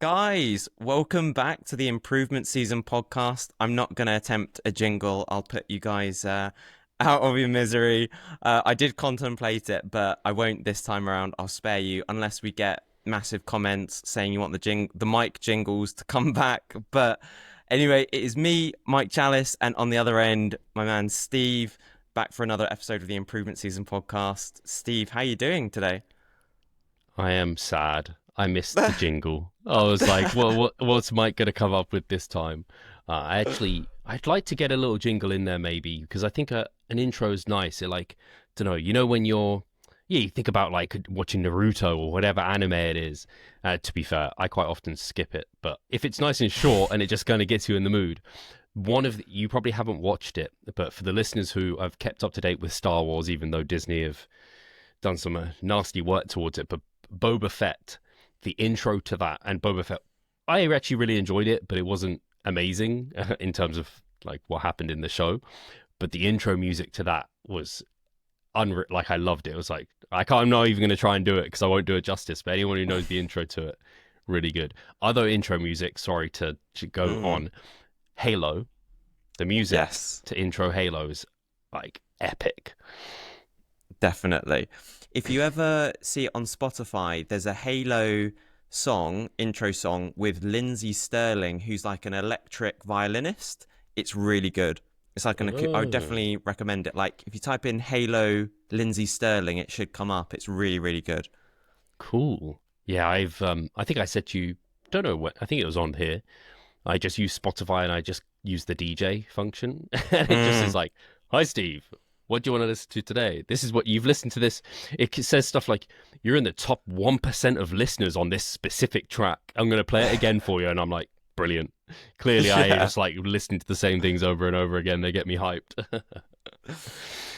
Guys, welcome back to the Improvement Season podcast. I'm not going to attempt a jingle. I'll put you guys out of your misery. I did contemplate it, but I won't this time around. I'll spare you unless we get massive comments saying you want the mic jingles to come back. But anyway, it is me, Mike Challis, and on the other end, my man Steve, back for another episode of the Improvement Season podcast. Steve, how you doing today? I am sad. I missed the jingle. I was like, what's Mike going to come up with this time? I'd like to get a little jingle in there maybe, because I think an intro is nice. It like, don't know, when you think about like watching Naruto or whatever anime it is. To be fair, I quite often skip it. But if it's nice and short and it just kind of gets you in the mood, you probably haven't watched it, but for the listeners who have kept up to date with Star Wars, even though Disney have done some nasty work towards it, but Boba Fett, the intro to that, and Boba Fett, I actually really enjoyed it, but it wasn't amazing in terms of like what happened in the show. But the intro music to that was like I loved it. It was like I'm not even going to try and do it because I won't do it justice. But anyone who knows the intro to it, really good. Other intro music, sorry to go on, Halo, the music Yes. to intro Halo is like epic. Definitely. If you ever see it on Spotify, there's a Halo intro song with Lindsay Sterling, who's like an electric violinist. It's really good. It's like I would Oh. definitely recommend it. Like if you type in Halo Lindsay Sterling, it should come up. It's really, really good. Cool. Yeah, I think I said to you, don't know what, I think it was on here. I just use Spotify and I just use the DJ function. And it just is Mm. like, hi, Steve. What do you want to listen to today? This is what you've listened to this. It says stuff like, you're in the top 1% of listeners on this specific track. I'm going to play it again for you. And I'm like, brilliant. Clearly, I Yeah. just like listening to the same things over and over again. They get me hyped.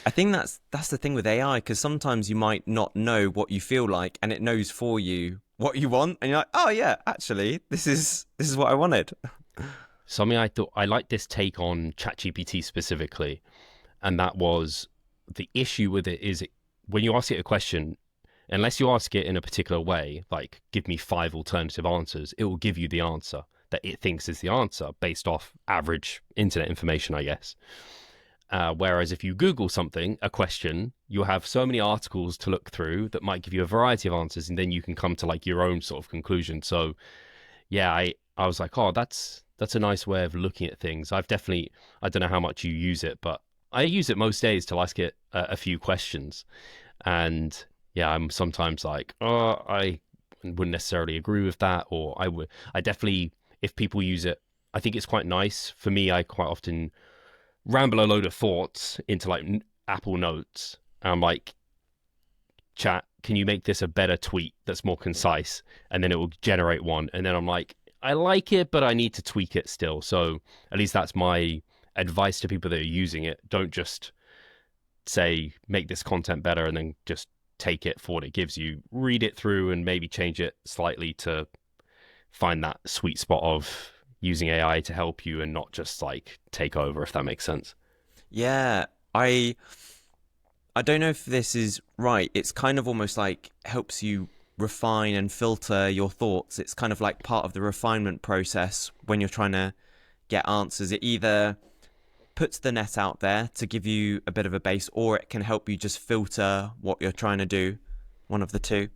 I think that's the thing with AI, because sometimes you might not know what you feel like, and it knows for you what you want, and you're like, oh yeah, actually, this is what I wanted. Something I thought I liked this take on ChatGPT specifically, and that was the issue with it is when you ask it a question, unless you ask it in a particular way, like give me five alternative answers, it will give you the answer that it thinks is the answer based off average internet information, I guess. Whereas if you Google something, a question, you'll have so many articles to look through that might give you a variety of answers, and then you can come to like your own sort of conclusion. So yeah, I was like, oh, that's a nice way of looking at things. I don't know how much you use it, but I use it most days to ask it a few questions. And yeah, I'm sometimes like, oh, I wouldn't necessarily agree with that, or I definitely, if people use it, I think it's quite nice. For me, I quite often ramble a load of thoughts into like Apple Notes. And I'm like, chat, can you make this a better tweet that's more concise? And then it will generate one. And then I'm like, I like it, but I need to tweak it still. So at least that's my advice to people that are using it. Don't just say, make this content better and then just take it for what it gives you. Read it through and maybe change it slightly to find that sweet spot of using AI to help you and not just like take over, if that makes sense. Yeah, I don't know if this is right. It's kind of almost like helps you refine and filter your thoughts. It's kind of like part of the refinement process when you're trying to get answers. It either puts the net out there to give you a bit of a base, or it can help you just filter what you're trying to do. One of the two.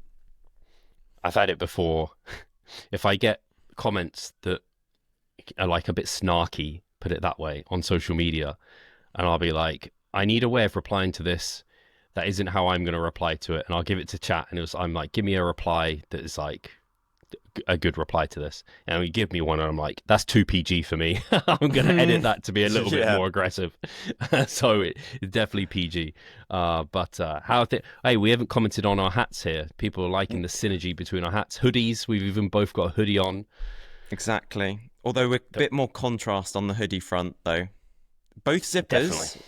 I've had it before. If I get comments that are like a bit snarky, put it that way, on social media, and I'll be like, I need a way of replying to this that isn't how I'm going to reply to it, and I'll give it to chat, and I'm like, give me a reply that is like a good reply to this, and you give me one, and I'm like, that's too PG for me. I'm going to edit that to be a little bit Yeah. more aggressive. So it's definitely PG. But hey, we haven't commented on our hats here. People are liking the synergy between our hats, hoodies. We've even both got a hoodie on. Exactly. Although we're a bit more contrast on the hoodie front, though. Both Definitely. zippers,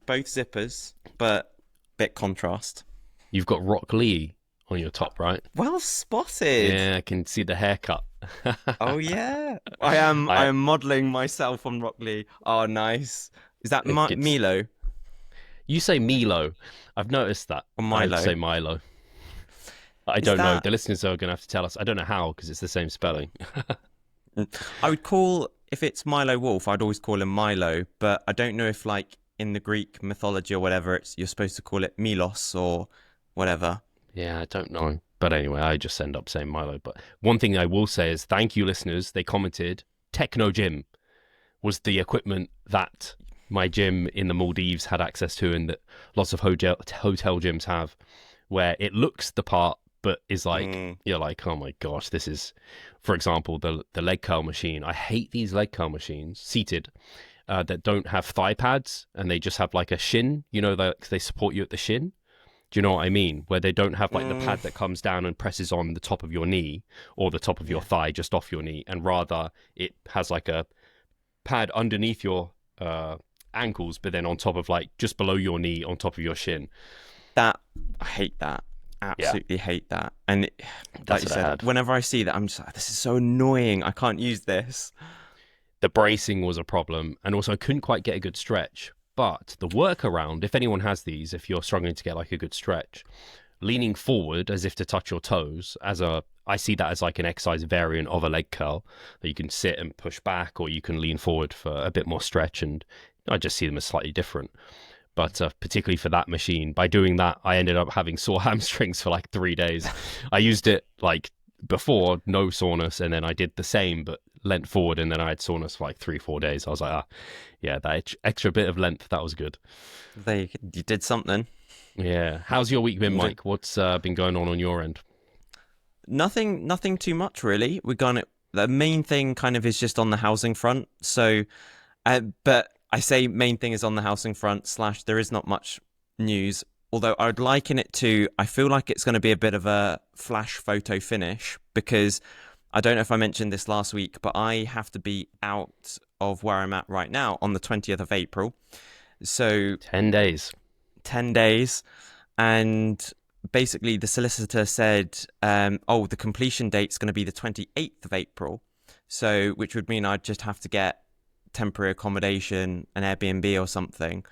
both zippers, but bit contrast. You've got Rock Lee on your top, right? Well spotted. Yeah, I can see the haircut. Oh yeah, I am modelling myself on Rock Lee. Oh, nice. Is that it's Milo you say Milo. I've noticed that. or I Milo? say Milo. I Is don't know. that The listeners are going to have to tell us. I don't know how because it's the same spelling. I would call if it's Milo Wolf, I'd always call him Milo, but I don't know if like in the Greek mythology or whatever, it's you're supposed to call it Milos or whatever. Yeah, I don't know. But anyway, I just end up saying Milo. But one thing I will say is thank you, listeners. They commented Techno Gym was the equipment that my gym in the Maldives had access to and that lots of hotel gyms have, where it looks the part, but is like, Mm, you're like, oh my gosh, this is, for example, the leg curl machine. I hate these leg curl machines, seated, that don't have thigh pads and they just have like a shin, they support you at the shin. Do you know what I mean? Where they don't have like the mm, pad that comes down and presses on the top of your knee or the top of your yeah. thigh just off your knee, and rather it has like a pad underneath your ankles, but then on top of like just below your knee, on top of your shin. That I hate that. Yeah, Absolutely hate that. And like that's you what I said, had. whenever I see that, I'm just like, this is so annoying. I can't use this. The bracing was a problem, and also I couldn't quite get a good stretch. But the workaround, if anyone has these, if you're struggling to get like a good stretch, leaning forward as if to touch your toes, I see that as like an exercise variant of a leg curl that you can sit and push back, or you can lean forward for a bit more stretch. And I just see them as slightly different. But particularly for that machine, by doing that, I ended up having sore hamstrings for like 3 days. I used it like before, no soreness, and then I did the same, but leant forward, and then I had soreness for like 3, 4 days. I was like, yeah, that extra bit of length, that was good. You did something. Yeah. How's your week been, Mike? What's been going on your end? Nothing too much really. We're gonna. The main thing kind of is just on the housing front. So, but I say main thing is on the housing front slash there is not much news. Although I'd liken it to, I feel like it's going to be a bit of a flash photo finish because I don't know if I mentioned this last week, but I have to be out of where I'm at right now on the 20th of April. So 10 days. 10 days. And basically, the solicitor said, the completion date's going to be the 28th of April. So, which would mean I'd just have to get temporary accommodation, an Airbnb or something.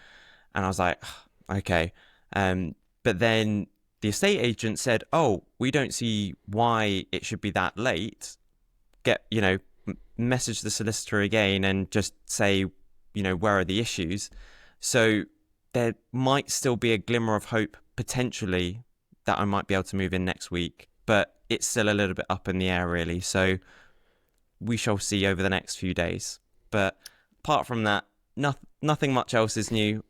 And I was like, okay. But then the estate agent said, oh, we don't see why it should be that late. Message the solicitor again and just say, where are the issues? So there might still be a glimmer of hope potentially that I might be able to move in next week, but it's still a little bit up in the air really. So we shall see over the next few days. But apart from that, nothing much else is new,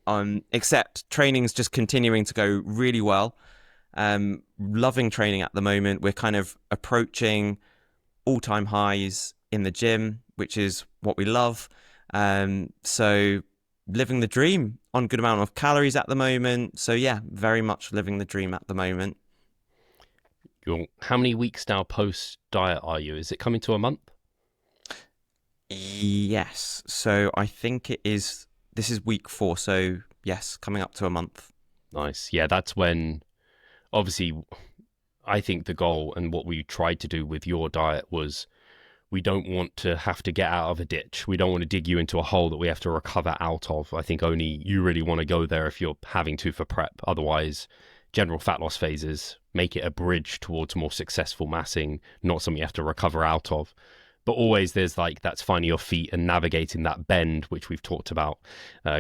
except training's just continuing to go really well. Loving training at the moment. We're kind of approaching all-time highs in the gym, which is what we love. So living the dream on good amount of calories at the moment. So yeah, very much living the dream at the moment. How many weeks now post diet are you? Is it coming to a month? Yes. So I think this is week 4. So yes, coming up to a month. Nice. Yeah, that's when, obviously, I think the goal and what we tried to do with your diet was we don't want to have to get out of a ditch. We don't want to dig you into a hole that we have to recover out of. I think only you really want to go there if you're having to for prep. Otherwise, general fat loss phases make it a bridge towards more successful massing, not something you have to recover out of. But always there's like that's finding your feet and navigating that bend, which we've talked about,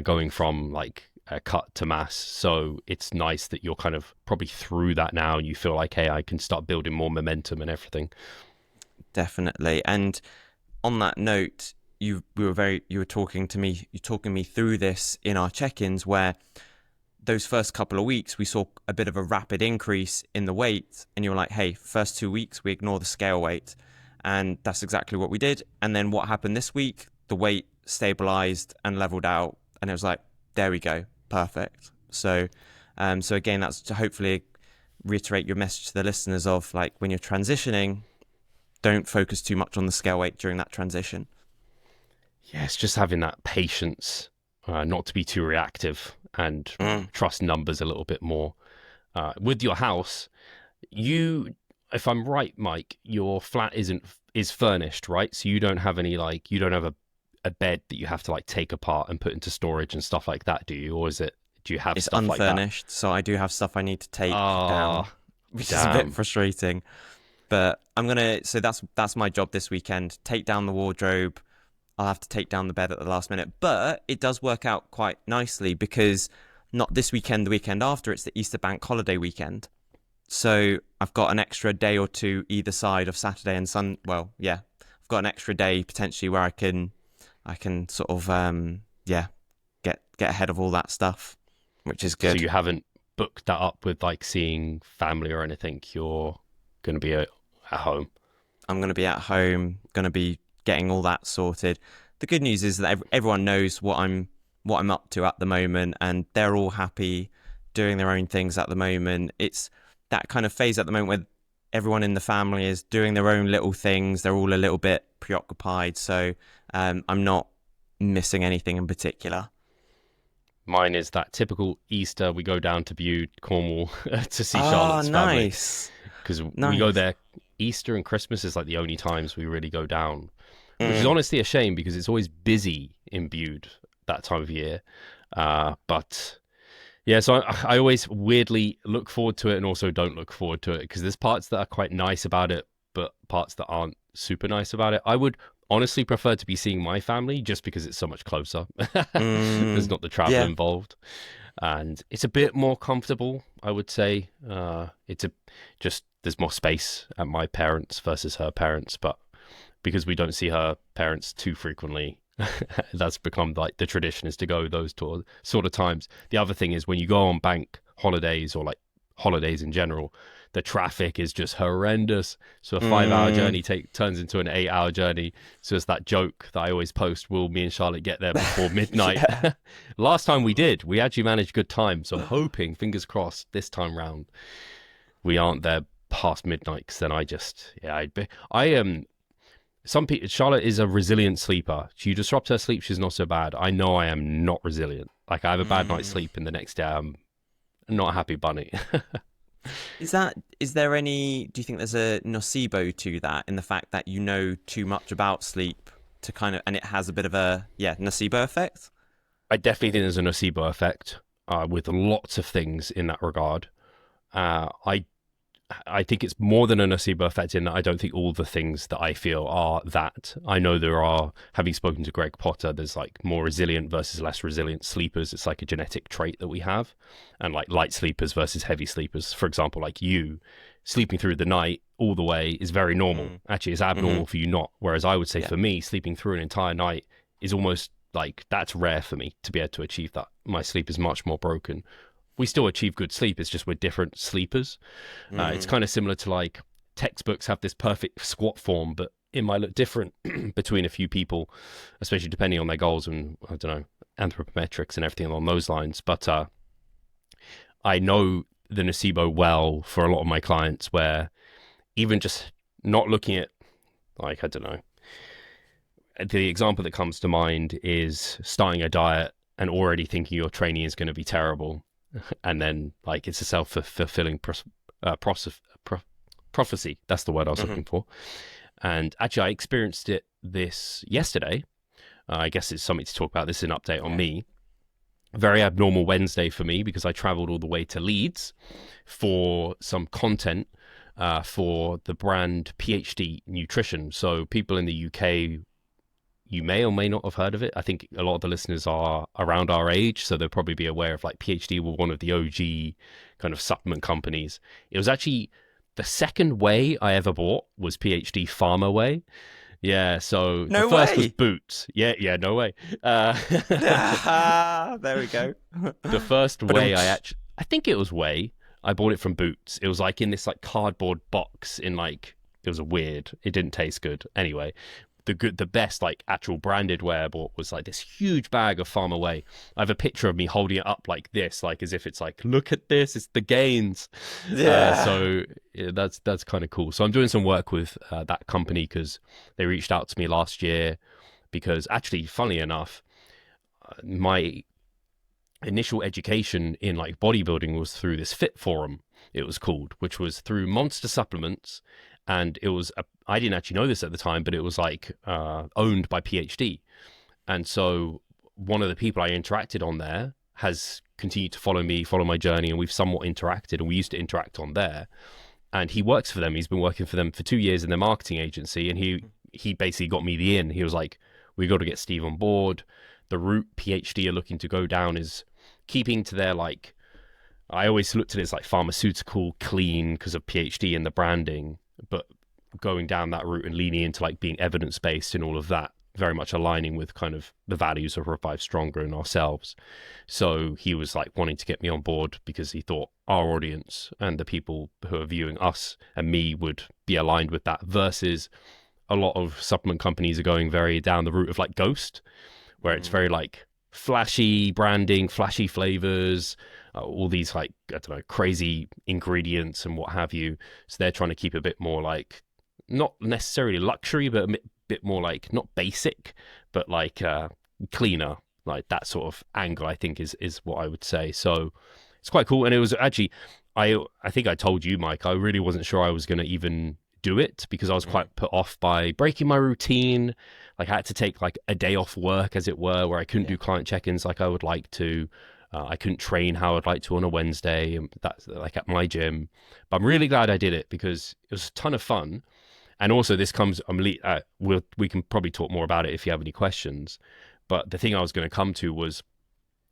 going from like a cut to mass. So it's nice that you're kind of probably through that now and you feel like, hey, I can start building more momentum and everything. Definitely. And on that note, you were talking me through this in our check-ins where those first couple of weeks we saw a bit of a rapid increase in the weight, and you were like, hey, first 2 weeks we ignore the scale weight. And that's exactly what we did. And then what happened this week? The weight stabilized and leveled out, and it was like, there we go, perfect. So again, that's to hopefully reiterate your message to the listeners of like when you're transitioning, don't focus too much on the scale weight during that transition. Yeah, it's just having that patience, not to be too reactive and trust numbers a little bit more. With your house, if I'm right, Mike, your flat is furnished, right? So you don't have you don't have a bed that you have to like take apart and put into storage and stuff like that, do you? Or do you have It's stuff like that? unfurnished, so I do have stuff I need to take down. which is a bit Damn. frustrating. But I'm gonna. So that's my job this weekend. Take down the wardrobe. I'll have to take down the bed at the last minute. But it does work out quite nicely because not this weekend, the weekend after, it's the Easter bank holiday weekend. So I've got an extra day or two either side of Saturday and Sun. Well, yeah, I've got an extra day potentially where I can sort of yeah, get ahead of all that stuff, which is So good. you haven't booked that up with like seeing family or anything. You're going to be at home. I'm going to be at home, going to be getting all that sorted. The good news is that everyone knows what I'm up to at the moment, and they're all happy doing their own things at the moment. It's that kind of phase at the moment where everyone in the family is doing their own little things. They're all a little bit preoccupied, so I'm not missing anything in particular. Mine is that typical Easter. We go down to Bude, Cornwall, to see Oh, Charlotte's family nice, because we go nice. there. Easter and Christmas is like the only times we really go down, which is Mm. honestly a shame because it's always busy in Bude that time of year. But yeah, so I always weirdly look forward to it and also don't look forward to it because there's parts that are quite nice about it, but parts that aren't super nice about it. I would honestly prefer to be seeing my family just because it's so much closer. There's Mm. not the travel Yeah. involved, and it's a bit more comfortable, I would say. It's a just there's more space at my parents versus her parents, but because we don't see her parents too frequently, that's become like the tradition is to go those sort of times. The other thing is when you go on bank holidays or like holidays in general, the traffic is just horrendous. So a 5 hour Mm. journey turns into an 8 hour journey. So it's that joke that I always post, will me and Charlotte get there before midnight? Yeah. Last time we did, we actually managed good time. So I'm hoping, fingers crossed, this time round, we aren't there past midnight because then I am some people. Charlotte is a resilient sleeper. She disrupts her sleep, she's not so bad. I know I am not resilient. Like I have a bad night's Mm. sleep and the next day I'm not a happy bunny. Do you think there's a nocebo to that in the fact that you know too much about sleep to kind of, and it has a bit of a, yeah, nocebo effect? I definitely think there's a nocebo effect with lots of things in that regard. I think it's more than a nocebo effect in that I don't think all the things that I feel are that. I know there are, having spoken to Greg Potter, there's like more resilient versus less resilient sleepers. It's like a genetic trait that we have. And like light sleepers versus heavy sleepers. For example, like you, sleeping through the night all the way is very normal. Mm. Actually, it's Hmm. abnormal for you not. Whereas I would say Yeah. for me, sleeping through an entire night is almost like that's rare for me to be able to achieve that. My sleep is much more broken. We still achieve good sleep. It's just we're different sleepers. It's Mm. kind of similar to like textbooks have this perfect squat form, but it might look different between a few people, especially depending on their goals and I don't know anthropometrics and everything along those lines. But I know the nocebo well for a lot of my clients, where even just not looking at like I don't know. The example that comes to mind is starting a diet and already thinking your training is going to be terrible, and then like it's a self-fulfilling prophecy. That's the word I was Hmm. looking for. And actually, I experienced it this yesterday. I guess it's something to talk about. This is an update on Yeah. me. Very abnormal Wednesday for me because I traveled all the way to Leeds for some content for the brand PhD Nutrition. So people in the UK, you may or may not have heard of it. I think a lot of the listeners are around our age, so they'll probably be aware of like PhD were one of the OG kind of supplement companies. It was actually the second whey I ever bought was PhD Pharma Whey. Yeah, so the No first was way. Boots. Yeah, no way. Uh, Ah, there we go. the first But whey I think it was whey. I bought it from Boots. It was like in this like cardboard box in like, it was weird. It didn't taste good. Anyway, the best like actual branded whey I bought was like this huge bag of Farmer Whey. I have a picture of me holding it up like this, like as if it's like, look at this, it's the gains. Yeah. So yeah, that's kind of cool. So I'm doing some work with that company because they reached out to me last year because actually, funnily enough, my initial education in like bodybuilding was through this fit forum, it was called, which was through Monster Supplements, and I didn't actually know this at the time, but it was like owned by PhD. And so one of the people I interacted on there has continued to follow me, follow my journey, and we've somewhat interacted, and we used to interact on there. and he works for them. He's been working for them for 2 years in their marketing agency, and he basically got me the in. He was like, we got to get Steve on board. The route PhD are looking to go down is keeping to their, like, I always looked at it as like pharmaceutical clean because of PhD and the branding, but going down that route and leaning into like being evidence-based and all of that, very much aligning with kind of the values of Revive Stronger and ourselves. So he was like wanting to get me on board because he thought our audience and the people who are viewing us and me would be aligned with that, versus a lot of supplement companies are going very down the route of like Ghost, where it's very like flashy branding, flashy flavors, all these like, I don't know, crazy ingredients and what have you. So they're trying to keep a bit more like, not necessarily luxury, but a bit more like, not basic, but like cleaner, like that sort of angle, I think is what I would say. So it's quite cool. And it was actually, I think I told you, Mike, I really wasn't sure I was going to even do it because I was quite put off by breaking my routine. Like I had to take like a day off work, as it were, where I couldn't do client check-ins like I would like to. I couldn't train how I'd like to on a Wednesday, and that's like at my gym. But I'm really glad I did it because it was a ton of fun. And also, this comes. We can probably talk more about it if you have any questions. But the thing I was going to come to was,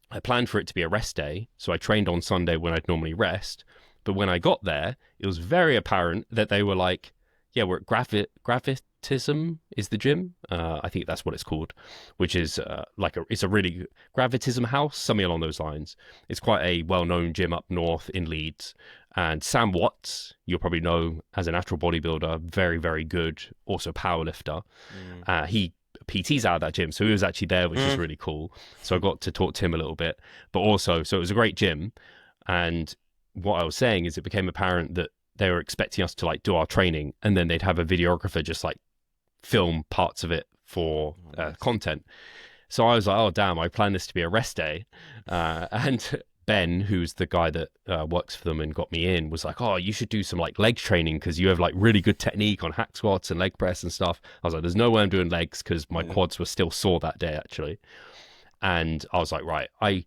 I planned for it to be a rest day, so I trained on Sunday when I'd normally rest. But when I got there, it was very apparent that they were like, "Yeah, we're at Gravitism is the gym. I think that's what it's called, which is it's a really Gravitism house, something along those lines. It's quite a well-known gym up north in Leeds. And Sam Watts, you'll probably know as a natural bodybuilder, very, very good, also powerlifter. He PT's out of that gym, so he was actually there, which is really cool. So I got to talk to him a little bit. But also, so it was a great gym. And what I was saying is it became apparent that they were expecting us to like do our training, and then they'd have a videographer just like film parts of it for content. So I was like, oh damn, I planned this to be a rest day. And Ben, who's the guy that works for them and got me in, was like, oh, you should do some like leg training because you have like really good technique on hack squats and leg press and stuff. I was like, there's no way I'm doing legs because my quads were still sore that day actually. And I was like, right, I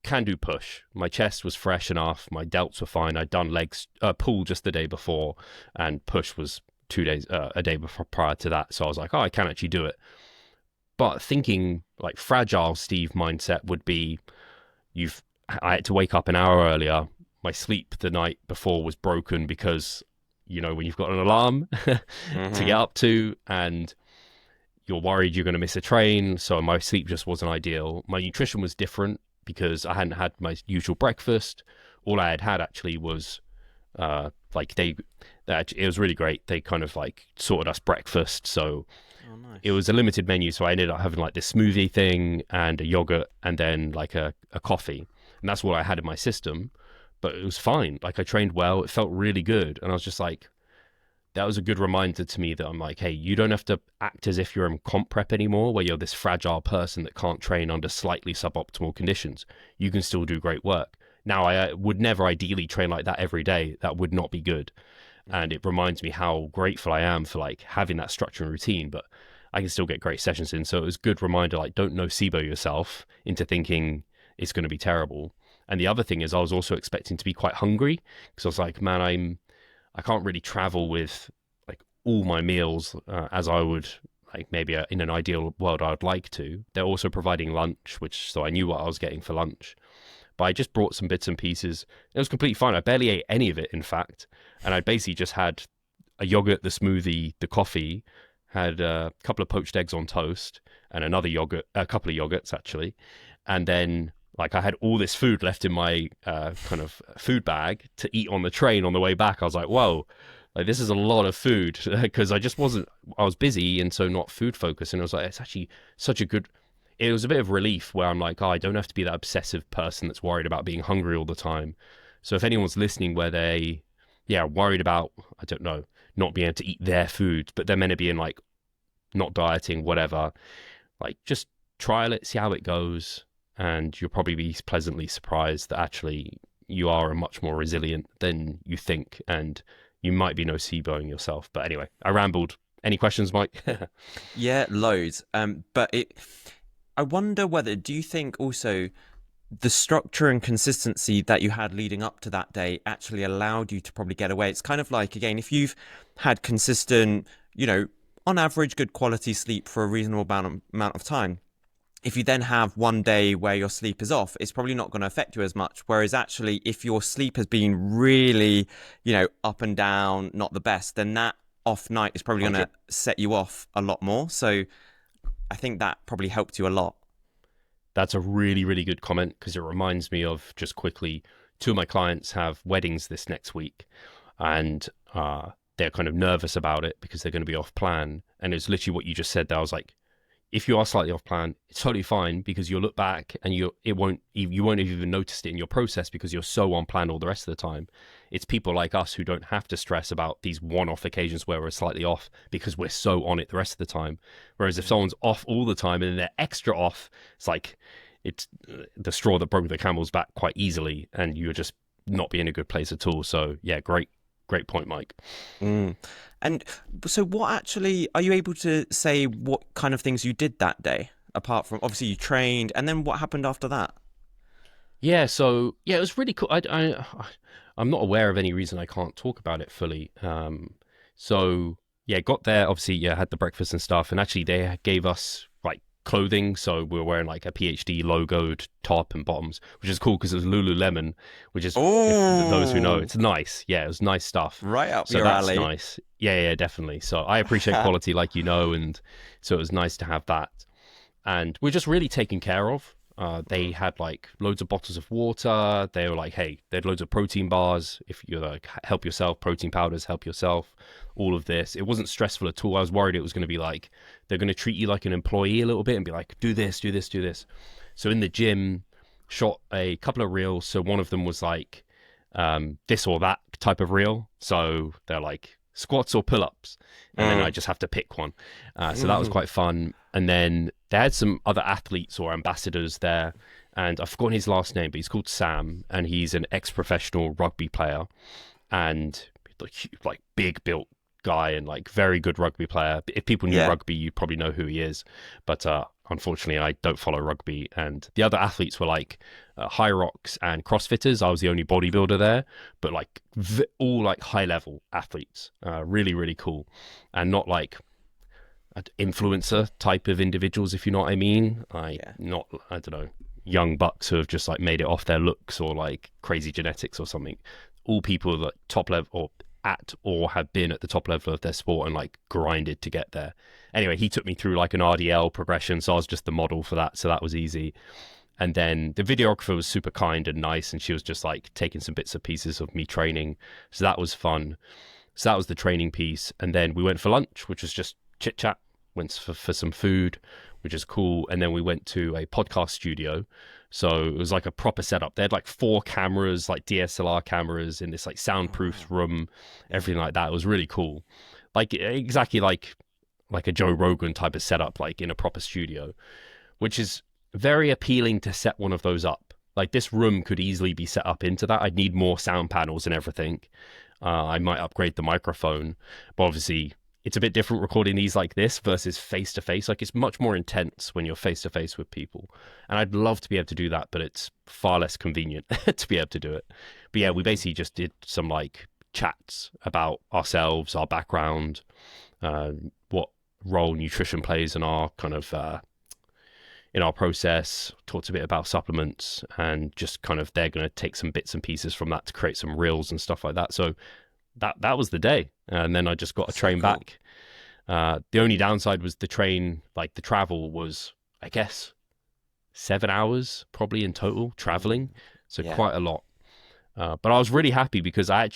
can do push. My chest was fresh enough. My delts were fine. I'd done legs, pull just the day before, and push was 2 days, a day before prior to that. So I was like, oh, I can actually do it. But thinking like fragile Steve mindset would be, I had to wake up an hour earlier. My sleep the night before was broken because, you know, when you've got an alarm to get up to and you're worried you're going to miss a train. So my sleep just wasn't ideal. My nutrition was different because I hadn't had my usual breakfast. All I had actually was it was really great. They kind of like sorted us breakfast. So it was a limited menu. So I ended up having like this smoothie thing and a yogurt and then like a coffee. And that's what I had in my system, but it was fine. Like I trained well. It felt really good. And I was just like, that was a good reminder to me that I'm like, hey, you don't have to act as if you're in comp prep anymore, where you're this fragile person that can't train under slightly suboptimal conditions. You can still do great work. Now, I would never ideally train like that every day. That would not be good. And it reminds me how grateful I am for like having that structure and routine, but I can still get great sessions in. So it was a good reminder, like, don't nocebo yourself into thinking it's going to be terrible. And the other thing is I was also expecting to be quite hungry because I was like, man, I can't really travel with like all my meals as I would like maybe in an ideal world I'd like to. They're also providing lunch, so I knew what I was getting for lunch. But I just brought some bits and pieces. It was completely fine. I barely ate any of it, in fact. And I basically just had a yogurt, the smoothie, the coffee, had a couple of poached eggs on toast and another yogurt, a couple of yogurts actually. And then like I had all this food left in my kind of food bag to eat on the train on the way back. I was like, whoa, like this is a lot of food because I was busy and so not food focused. And I was like, it's actually it was a bit of relief where I'm like, oh, I don't have to be that obsessive person that's worried about being hungry all the time. So if anyone's listening where they, worried about, I don't know, not being able to eat their food, but they're meant to be in like not dieting, whatever, like just trial it, see how it goes. And you'll probably be pleasantly surprised that actually you are much more resilient than you think, and you might be noceboing yourself. But anyway, I rambled. Any questions, Mike? Yeah, loads. But I wonder do you think also the structure and consistency that you had leading up to that day actually allowed you to probably get away. It's kind of like, again, if you've had consistent, on average, good quality sleep for a reasonable amount of time, if you then have one day where your sleep is off, it's probably not going to affect you as much. Whereas actually, if your sleep has been really, up and down, not the best, then that off night is probably going to 100. set you off a lot more. So I think that probably helped you a lot. That's a really, really good comment because it reminds me of, just quickly, two of my clients have weddings this next week, and they're kind of nervous about it because they're going to be off plan. And it's literally what you just said there. I was like, if you are slightly off plan, it's totally fine because you'll look back and you won't have even noticed it in your process because you're so on plan all the rest of the time. It's people like us who don't have to stress about these one-off occasions where we're slightly off because we're so on it the rest of the time. Whereas if someone's off all the time and they're extra off, it's like it's the straw that broke the camel's back quite easily, and you're just not be in a good place at all. So yeah, great point, Mike. Mm. And so, what actually are you able to say what kind of things you did that day? Apart from obviously you trained, and then what happened after that? Yeah, so yeah, it was really cool. I'm not aware of any reason I can't talk about it fully. So yeah, got there. Obviously, yeah, had the breakfast and stuff, and actually they gave us like clothing, so we were wearing like a PhD logoed top and bottoms, which is cool because it was Lululemon, which is, if those who know, Oh, it's nice. Yeah, it was nice stuff. right up So your that's alley. nice. Yeah, definitely. So I appreciate quality, like and so it was nice to have that. And we're just really taken care of. They had like loads of bottles of water. They were like, hey, they had loads of protein bars. If you're like, help yourself, protein powders, help yourself, all of this. It wasn't stressful at all. I was worried it was going to be like, they're going to treat you like an employee a little bit and be like, do this, do this, do this. So in the gym, shot a couple of reels. So one of them was like this or that type of reel. So they're like squats or pull-ups. And then I Mm. just have to pick one. So that was quite fun. And then they had some other athletes or ambassadors there, and I've forgotten his last name, but he's called Sam, and he's an ex-professional rugby player, and like big built guy and like very good rugby player. If people knew Yeah. rugby, you'd probably know who he is. But unfortunately, I don't follow rugby. And the other athletes were like Hyrox and CrossFitters. I was the only bodybuilder there, but like all like high level athletes. Really, really cool, and not like influencer type of individuals, if you know what I mean. Yeah. I don't know, young bucks who have just like made it off their looks or like crazy genetics or something. All people that top level or have been at the top level of their sport and like grinded to get there. Anyway, he took me through like an RDL progression, so I was just the model for that, so that was easy. And then the videographer was super kind and nice, and she was just like taking some bits and pieces of me training, so that was fun. So that was the training piece. And then we went for lunch, which was just chit chat. Went for some food, which is cool. And then we went to a podcast studio. So it was like a proper setup. They had like 4 cameras, like DSLR cameras in this like Oh, soundproof wow. room, Yeah. everything like that. It was really cool. Like exactly like a Joe Rogan type of setup, like in a proper studio, which is very appealing to set one of those up. Like this room could easily be set up into that. I'd need more sound panels and everything. I might upgrade the microphone, but obviously it's a bit different recording these like this versus face to face. Like it's much more intense when you're face to face with people. And I'd love to be able to do that, but it's far less convenient to be able to do it. But yeah, we basically just did some like chats about ourselves, our background, what role nutrition plays in our kind of in our process, talked a bit about supplements, and just kind of they're going to take some bits and pieces from that to create some reels and stuff like that. So that was the day, and then I just got a So train cool. back. The only downside was the train, like the travel was, I guess, 7 hours probably in total traveling, so Yeah. quite a lot. But I was really happy because I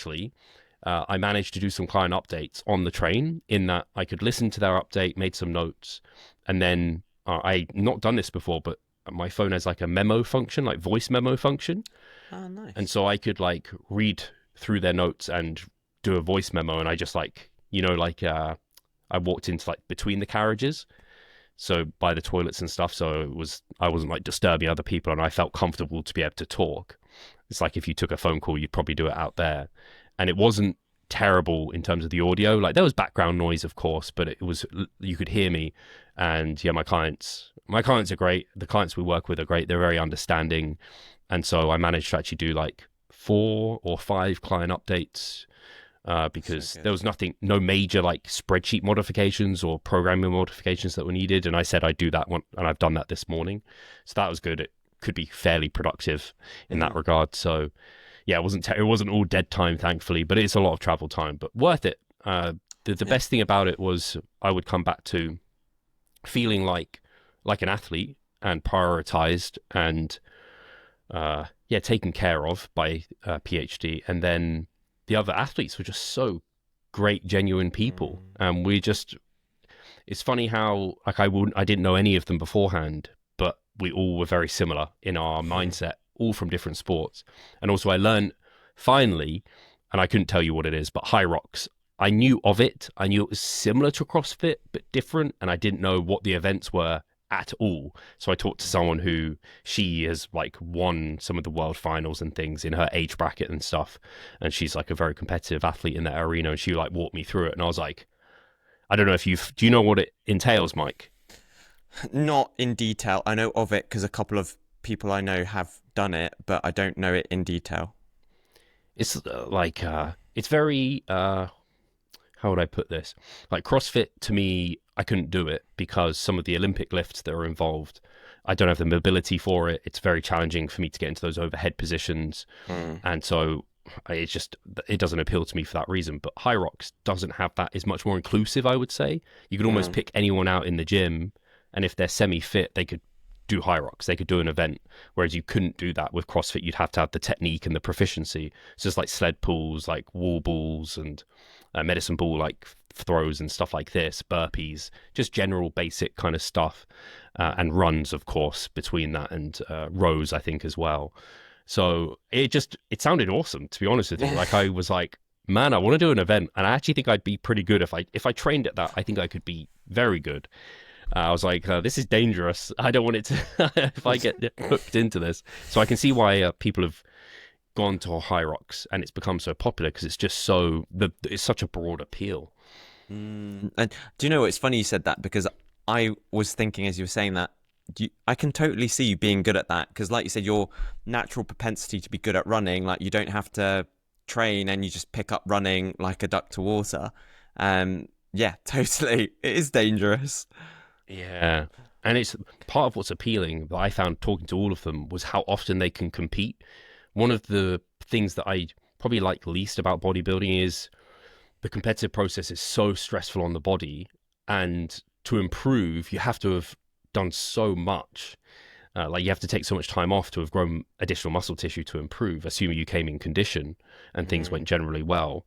managed to do some client updates on the train, in that I could listen to their update, made some notes, and then I not done this before, but my phone has like a memo function, like voice memo function, Oh, and nice. so I could like read through their notes and do a voice memo, and I just like I walked into like between the carriages, so by the toilets and stuff, so I wasn't like disturbing other people, and I felt comfortable to be able to talk. It's like if you took a phone call, you'd probably do it out there, and it wasn't terrible in terms of the audio. Like there was background noise, of course, but it was, you could hear me, and yeah, my clients My clients are great. The clients we work with are great. They're very understanding. And so I managed to actually do like 4 or 5 client updates So because there good. was no major like spreadsheet modifications or programming modifications that were needed. And I said I'd do that one, and I've done that this morning. So that was good. It could be fairly productive in that Hmm. regard. So yeah, it wasn't all dead time, thankfully, but it's a lot of travel time, but worth it. The Yeah. best thing about it was I would come back to feeling like an athlete and prioritized and yeah, taken care of by PhD. And then the other athletes were just so great, genuine people. Mm. And it's funny how like I didn't know any of them beforehand, but we all were very similar in our mindset, all from different sports. And also I learned finally, and I couldn't tell you what it is, but Hyrox. I knew of it. I knew it was similar to CrossFit, but different. And I didn't know what the events were at all. So I talked to someone who she has like won some of the world finals and things in her age bracket and stuff. And she's like a very competitive athlete in that arena. And she like walked me through it. And I was like, I don't know if do you know what it entails, Mike? Not in detail. I know of it because a couple of people I know have done it, but I don't know it in detail. It's it's very, how would I put this? Like CrossFit to me, I couldn't do it because some of the Olympic lifts that are involved, I don't have the mobility for it. It's very challenging for me to get into those overhead positions. Mm. And so it doesn't appeal to me for that reason. But Hyrox doesn't have that. Is much more inclusive, I would say. You could almost Mm. pick anyone out in the gym, and if they're semi-fit, they could do Hyrox. They could do an event, whereas you couldn't do that with CrossFit. You'd have to have the technique and the proficiency. So it's like sled pulls, like wall balls, and medicine ball like throws and stuff like this, burpees, just general basic kind of stuff, and runs, of course, between that and rows, I think, as well. So it sounded awesome, to be honest with you. Like I was like, man, I want to do an event, and I actually think I'd be pretty good if I trained at that. I think I could be very good. I was like, this is dangerous. I don't want it to if I get hooked into this. So I can see why people have gone to Hyrox and it's become so popular because it's just it's such a broad appeal. And do you know what? It's funny you said that because I was thinking as you were saying that I can totally see you being good at that because, like you said, your natural propensity to be good at running, like you don't have to train and you just pick up running like a duck to water. Yeah, totally. It is dangerous. Yeah. And it's part of what's appealing that I found talking to all of them was how often they can compete. One of the things that I probably like least about bodybuilding is the competitive process is so stressful on the body. And to improve, you have to have done so much. Like you have to take so much time off to have grown additional muscle tissue to improve, assuming you came in condition and things Mm. went generally well.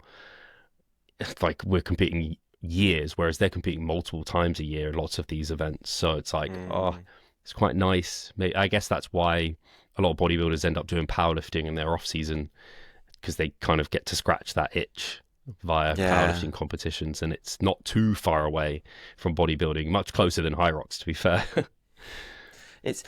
It's like we're competing years, whereas they're competing multiple times a year in lots of these events. So it's like, oh, Mm. it's quite nice. I guess that's why a lot of bodybuilders end up doing powerlifting in their off season because they kind of get to scratch that itch via Yeah. powerlifting competitions, and it's not too far away from bodybuilding, much closer than Hyrox, to be fair. It's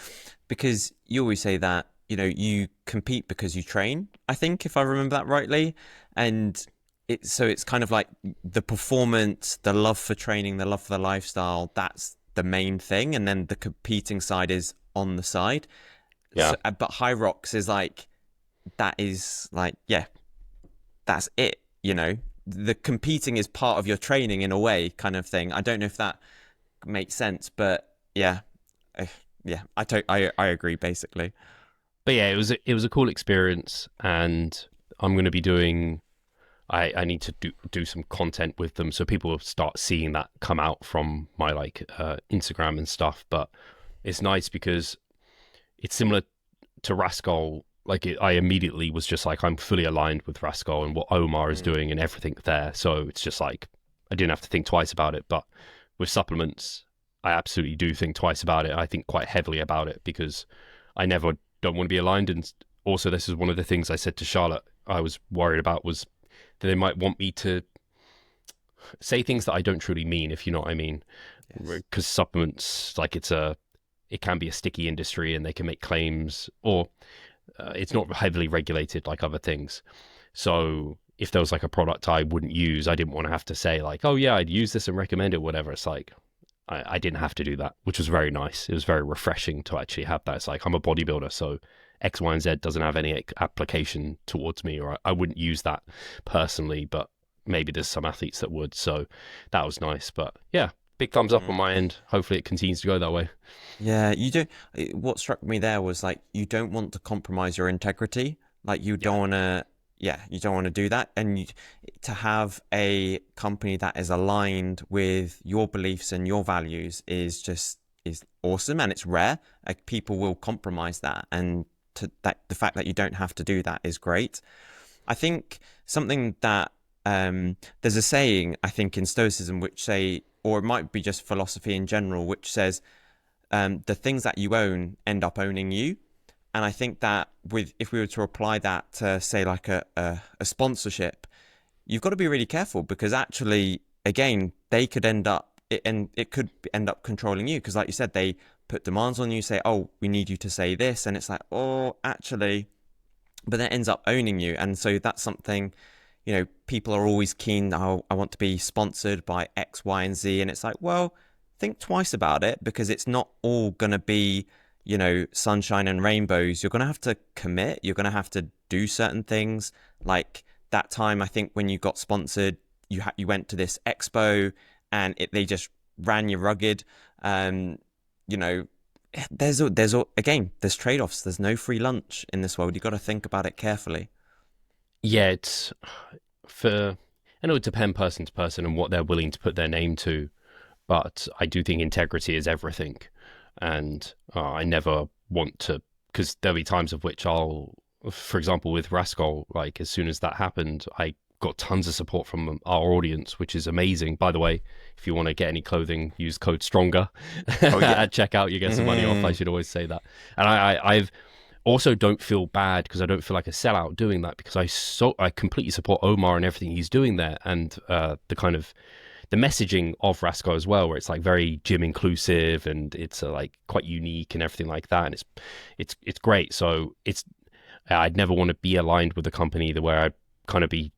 because you always say that, you compete because you train, I think, if I remember that rightly. And it's kind of like the performance, the love for training, the love for the lifestyle, that's the main thing. And then the competing side is on the side. Yeah. But High Rocks is like, that is like, yeah, that's it, The competing is part of your training in a way, kind of thing. I don't know if that makes sense, but yeah. eh, Yeah, I agree basically. But yeah, it was a cool experience, and I'm going to be doing. I need to do some content with them so people will start seeing that come out from my like Instagram and stuff. But it's nice because it's similar to Rascal. Like I immediately was just like I'm fully aligned with Rascal and what Omar is Mm. doing and everything there. So it's just like I didn't have to think twice about it. But with supplements, I absolutely do think twice about it. I think quite heavily about it because I never don't want to be aligned. And also, this is one of the things I said to Charlotte. I was worried about was that they might want me to say things that I don't truly mean, if you know what I mean. Yes. Because supplements, like it can be a sticky industry, and they can make claims, or it's not heavily regulated like other things. So if there was like a product I wouldn't use, I didn't want to have to say like, oh yeah, I'd use this and recommend it, whatever. It's like I didn't have to do that, which was very nice. It was very refreshing to actually have that. It's like, I'm a bodybuilder, so X, Y, and Z doesn't have any application towards me, or I wouldn't use that personally, but maybe there's some athletes that would. So that was nice. But yeah, big thumbs up on my end. Hopefully it continues to go that way. Yeah, you do. What struck me there was like you don't want to compromise your integrity. Like you Yeah. don't want to, yeah, you don't want to do that. And to have a company that is aligned with your beliefs and your values is awesome, and it's rare. Like people will compromise that, and that the fact that you don't have to do that is great. I think something that there's a saying I think in Stoicism which say, or it might be just philosophy in general, which says the things that you own end up owning you. And I think that with if we were to apply that to say like a sponsorship, you've got to be really careful because actually, again, they could end up and it could end up controlling you because, like you said, they put demands on you, say, "Oh, we need you to say this," and it's like, "Oh, actually," but that ends up owning you, and so that's something. People are always keen. Oh, I want to be sponsored by X, Y, and Z, and it's like, well, think twice about it because it's not all going to be, sunshine and rainbows. You're going to have to commit. You're going to have to do certain things. Like that time, I think when you got sponsored, you went to this expo and they just ran you rugged. You know, again, there's trade-offs. There's no free lunch in this world. You got to think about it carefully. Yeah, it's for, and it would depend person to person and what they're willing to put their name to. But I do think integrity is everything. And I never want to, because there'll be times of which for example, with Rascal, like as soon as that happened, I got tons of support from our audience, which is amazing. By the way, if you want to get any clothing, use code STRONGER Oh yeah. at checkout. You get some money off. I should always say that. And I've also don't feel bad because I don't feel like a sellout doing that because I completely support Omar and everything he's doing there and the kind of the messaging of Rasco as well, where it's like very gym inclusive and it's like quite unique and everything like that, and it's great. So I'd never want to be aligned with a company where I'd kind of be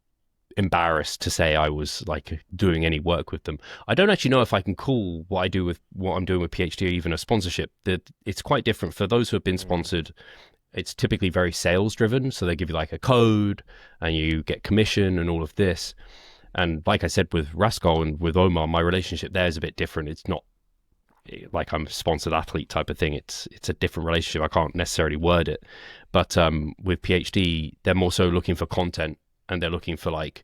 embarrassed to say I was like doing any work with them. I don't actually know if I can call what I do with what I'm doing with PhD even a sponsorship. That it's quite different for those who have been sponsored. It's typically very sales driven, so they give you like a code and you get commission and all of this. And like I said, with Rascal and with Omar, my relationship there is a bit different. It's not like I'm a sponsored athlete type of thing. It's a different relationship. I can't necessarily word it. But with PhD, they're more so looking for content and they're looking for like,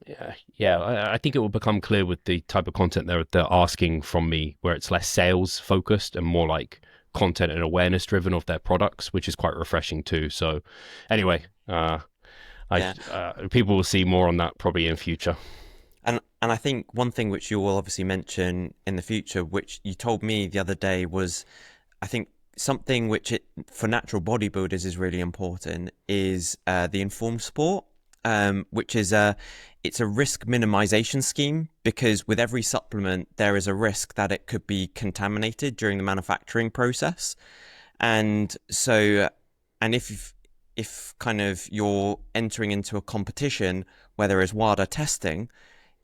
I think it will become clear with the type of content they're asking from me, where it's less sales focused and more like content and awareness driven of their products, which is quite refreshing too. So anyway, Yeah. people will see more on that probably in future. And I think one thing which you will obviously mention in the future, which you told me the other day, was I think something which for natural bodybuilders is really important is the informed sport, which is it's a risk minimization scheme because with every supplement there is a risk that it could be contaminated during the manufacturing process, and so and if kind of you're entering into a competition where there is WADA testing,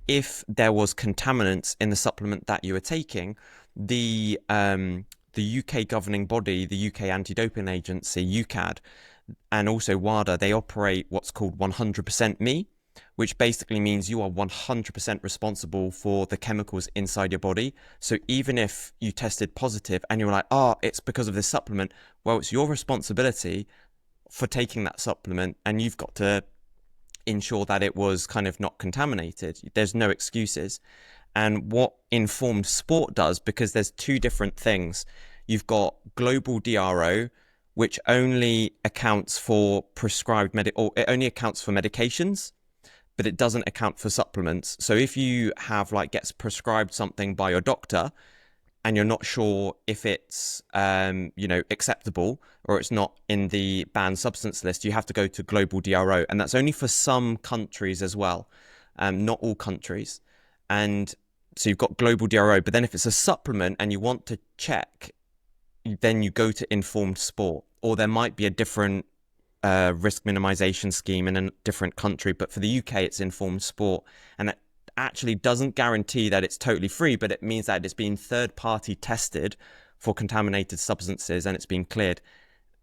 if there was contaminants in the supplement that you were taking, the UK governing body, the UK Anti-Doping Agency, UKAD, and also WADA, they operate what's called 100% me, which basically means you are 100% responsible for the chemicals inside your body. So even if you tested positive and you're like, oh, it's because of this supplement, well, it's your responsibility for taking that supplement and you've got to ensure that it was kind of not contaminated. There's no excuses. And what informed sport does, because there's two different things, you've got global DRO, which only accounts for or it only accounts for medications, but it doesn't account for supplements. So if you have gets prescribed something by your doctor and you're not sure if it's acceptable or it's not in the banned substance list, you have to go to global DRO, and that's only for some countries as well, not all countries. And so you've got global DRO, but then if it's a supplement and you want to check, then you go to informed sport, or there might be a different risk minimization scheme in a different country, but for the UK it's informed sport, and actually doesn't guarantee that it's totally free, but it means that it's been third-party tested for contaminated substances and it's been cleared.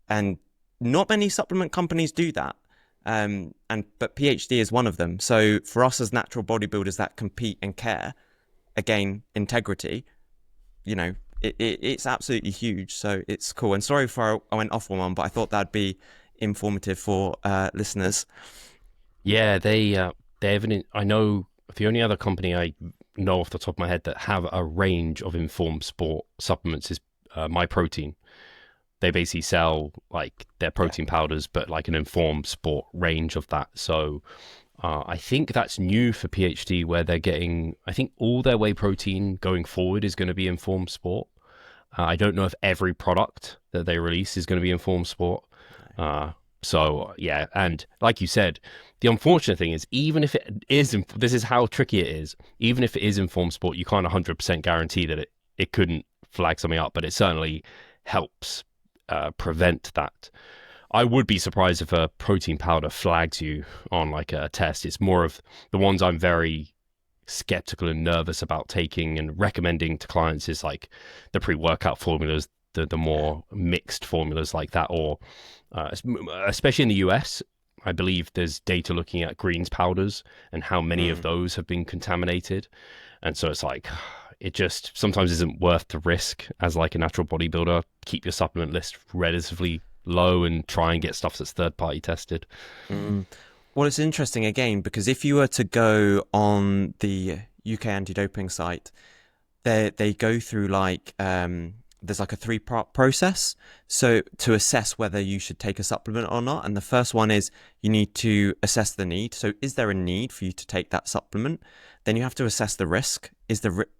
And not many supplement companies do that. But PhD is one of them. So for us as natural bodybuilders that compete and care, again, integrity, it's absolutely huge. So it's cool. And sorry if I went off on one, but I thought that'd be informative for listeners. Yeah, they have I know the only other company I know off the top of my head that have a range of informed sport supplements is My Protein. They basically sell like their protein powders, but like an informed sport range of that. So I think that's new for PhD, where they're getting, I think all their whey protein going forward is going to be informed sport. I don't know if every product that they release is going to be informed sport. So yeah, and like you said, the unfortunate thing is, even if it is, this is how tricky it is. Even if it is informed sport, you can't 100% guarantee that it couldn't flag something up, but it certainly helps prevent that. I would be surprised if a protein powder flags you on like a test. It's more of the ones I'm very skeptical and nervous about taking and recommending to clients is like the pre-workout formulas, the more mixed formulas like that, or especially in the US, I believe there's data looking at greens powders and how many of those have been contaminated. And so it's like, it just sometimes isn't worth the risk as like a natural bodybuilder. Keep your supplement list relatively low and try and get stuff that's third party tested. Well, it's interesting again, because if you were to go on the UK anti-doping site, they go through like there's like a 3-part process, so to assess whether you should take a supplement or not. And the first one is you need to assess the need. So is there a need for you to take that supplement? Then you have to assess the risk.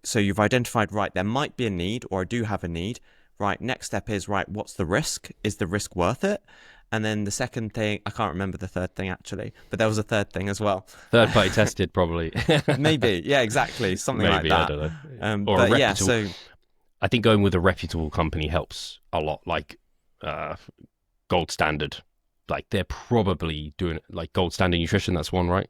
So you've identified, right, there might be a need, or I do have a need. Right, next step is, right, what's the risk? Is the risk worth it? And then the second thing, I can't remember the third thing actually, but there was a third thing as well. Third party tested, probably. Maybe, yeah, exactly, something like that. I don't know. Or but yeah, so I think going with a reputable company helps a lot. Like Gold Standard, like they're probably doing like Gold Standard Nutrition. That's one, right?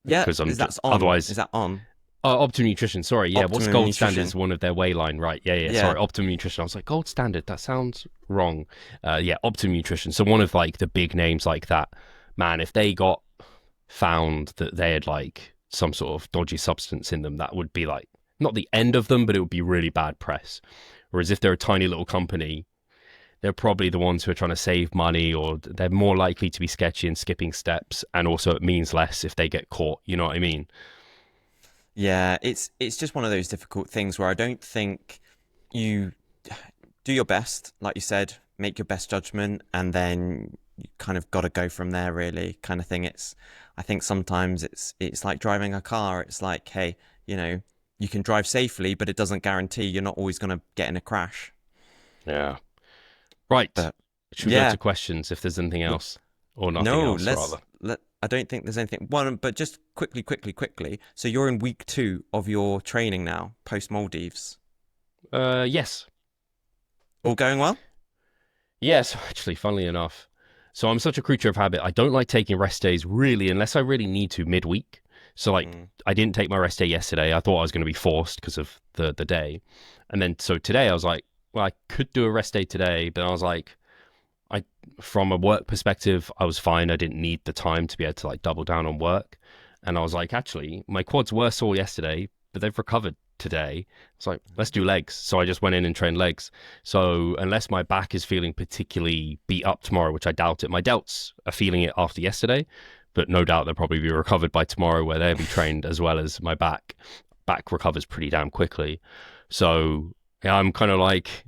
Yeah, is that on? Optimum Nutrition, sorry. Yeah, what's Optimum Gold Nutrition. Standard is one of their whey line, right? Yeah. Sorry, Optimum Nutrition. I was like, Gold Standard, that sounds wrong. Yeah, Optimum Nutrition. So one of like the big names like that, man, if they got found that they had like some sort of dodgy substance in them, that would be like, not the end of them, but it would be really bad press. Whereas if they're a tiny little company, they're probably the ones who are trying to save money, or they're more likely to be sketchy and skipping steps. And also it means less if they get caught. You know what I mean? Yeah, it's just one of those difficult things where I don't think you do your best, like you said, make your best judgment, and then you kind of got to go from there, really, kind of thing. I think sometimes it's like driving a car. It's like, hey, you can drive safely, but it doesn't guarantee you're not always going to get in a crash. Yeah. Right. But, should we go to questions if there's anything else, or nothing else, rather? I don't think there's anything. One, but just quickly. So you're in week 2 of your training now, post Maldives. Yes. All going well? Yes, actually, funnily enough. So I'm such a creature of habit. I don't like taking rest days really, unless I really need to midweek. So like, I didn't take my rest day yesterday. I thought I was going to be forced because of the day. And then so today I was like, well, I could do a rest day today, but I was like, from a work perspective, I was fine. I didn't need the time to be able to like double down on work. And I was like, actually, my quads were sore yesterday, but they've recovered today. It's like, let's do legs. So I just went in and trained legs. So unless my back is feeling particularly beat up tomorrow, which I doubt it, my delts are feeling it after yesterday, but no doubt they'll probably be recovered by tomorrow, where they'll be trained as well as my back. Back recovers pretty damn quickly. So yeah, I'm kind of like,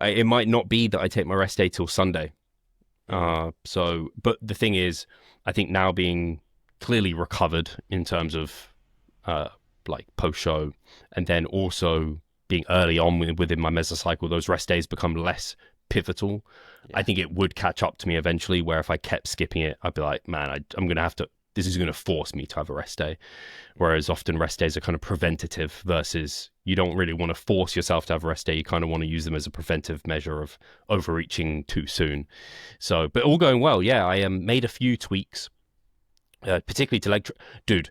it might not be that I take my rest day till Sunday. But the thing is, I think now being clearly recovered in terms of like post show, and then also being early on within my mesocycle, those rest days become less pivotal. Yeah. I think it would catch up to me eventually, where if I kept skipping it, I'd be like, man, I'm going to have to, this is going to force me to have a rest day. Whereas often rest days are kind of preventative, versus you don't really want to force yourself to have a rest day. You kind of want to use them as a preventive measure of overreaching too soon. So, but all going well. Yeah, I made a few tweaks, particularly to leg. Dude,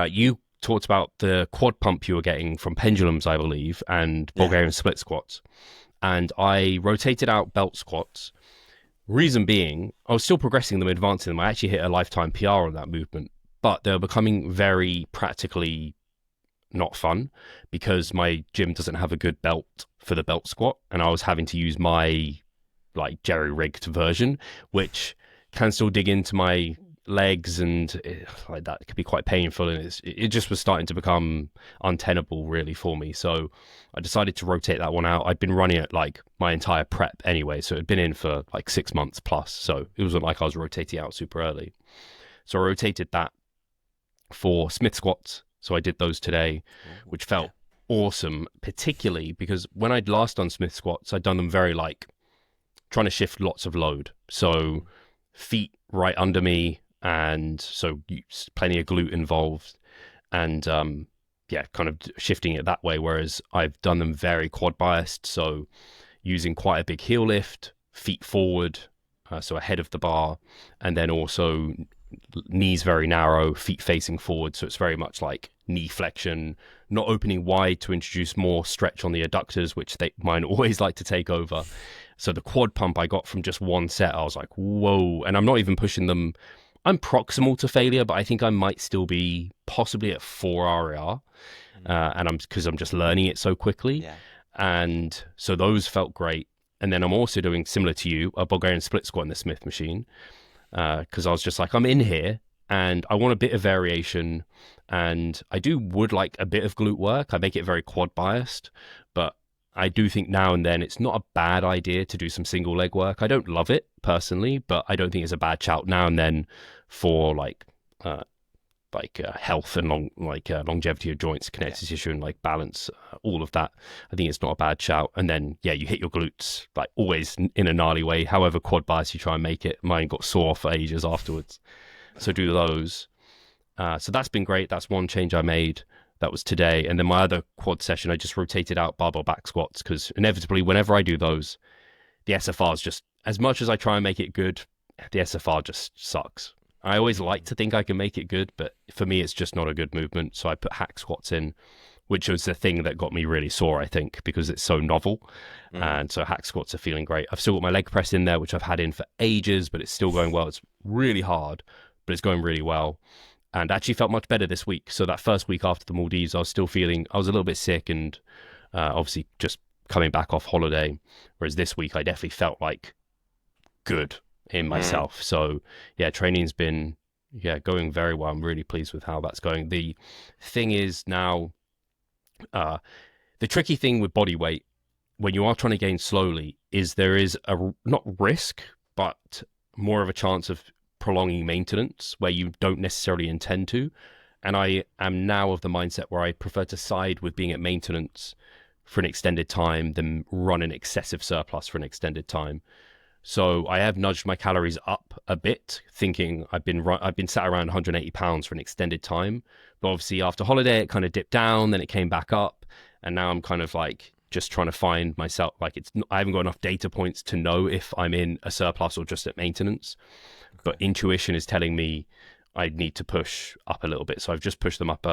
you talked about the quad pump you were getting from pendulums, I believe, and Yeah. Bulgarian split squats. And I rotated out belt squats. Reason being, I was still progressing them, advancing them. I actually hit a lifetime PR on that movement, but they were becoming very practically not fun because my gym doesn't have a good belt for the belt squat, and I was having to use my like jerry-rigged version, which can still dig into my legs, and like that could be quite painful, and it just was starting to become untenable really for me. So I decided to rotate that one out. I'd been running it like my entire prep anyway, so it had been in for like 6 months plus, so it wasn't like I was rotating out super early. So I rotated that for Smith squats, so I did those today, which felt awesome, particularly because when I'd last done Smith squats, I'd done them very like trying to shift lots of load, so feet right under me, and so plenty of glute involved, and yeah, kind of shifting it that way. Whereas I've done them very quad biased, so using quite a big heel lift, feet forward, so ahead of the bar, and then also knees very narrow, feet facing forward, so it's very much like knee flexion, not opening wide to introduce more stretch on the adductors, which mine always like to take over. So the quad pump I got from just one set, I was like, whoa. And I'm not even pushing them. I'm proximal to failure, but I think I might still be possibly at 4 RAR, and because I'm just learning it so quickly. Yeah. And so those felt great. And then I'm also doing, similar to you, a Bulgarian split squat in the Smith machine, because I was just like, I'm in here and I want a bit of variation, and I would like a bit of glute work. I make it very quad biased, but I do think now and then it's not a bad idea to do some single leg work. I don't love it personally, but I don't think it's a bad shout now and then for health and longevity of joints, connective tissue, and like balance, all of that. I think it's not a bad shout. And then yeah, you hit your glutes like always in a gnarly way. However quad bias you try and make it, mine got sore for ages afterwards. So do those. So that's been great. That's one change I made. That was today. And then my other quad session, I just rotated out barbell back squats, because inevitably whenever I do those, the SFR is just, as much as I try and make it good, the SFR just sucks. I always like to think I can make it good, but for me, it's just not a good movement. So I put hack squats in, which was the thing that got me really sore, I think, because it's so novel. And so hack squats are feeling great. I've still got my leg press in there, which I've had in for ages, but it's still going well. It's really hard, but it's going really well. And actually felt much better this week. So that first week after the Maldives, I was still feeling, I was a little bit sick, and obviously just coming back off holiday. Whereas this week, I definitely felt like good in myself. So yeah, training's been going very well. I'm really pleased with how that's going. The thing is now, the tricky thing with body weight when you are trying to gain slowly is there is a not risk, but more of a chance of prolonging maintenance where you don't necessarily intend to. And I am now of the mindset where I prefer to side with being at maintenance for an extended time than run an excessive surplus for an extended time. So I have nudged my calories up a bit, thinking I've been sat around 180 pounds for an extended time. But obviously after holiday, it kind of dipped down, then it came back up. And now I'm kind of like just trying to find myself, like I haven't got enough data points to know if I'm in a surplus or just at maintenance. But intuition is telling me I need to push up a little bit. So I've just pushed them up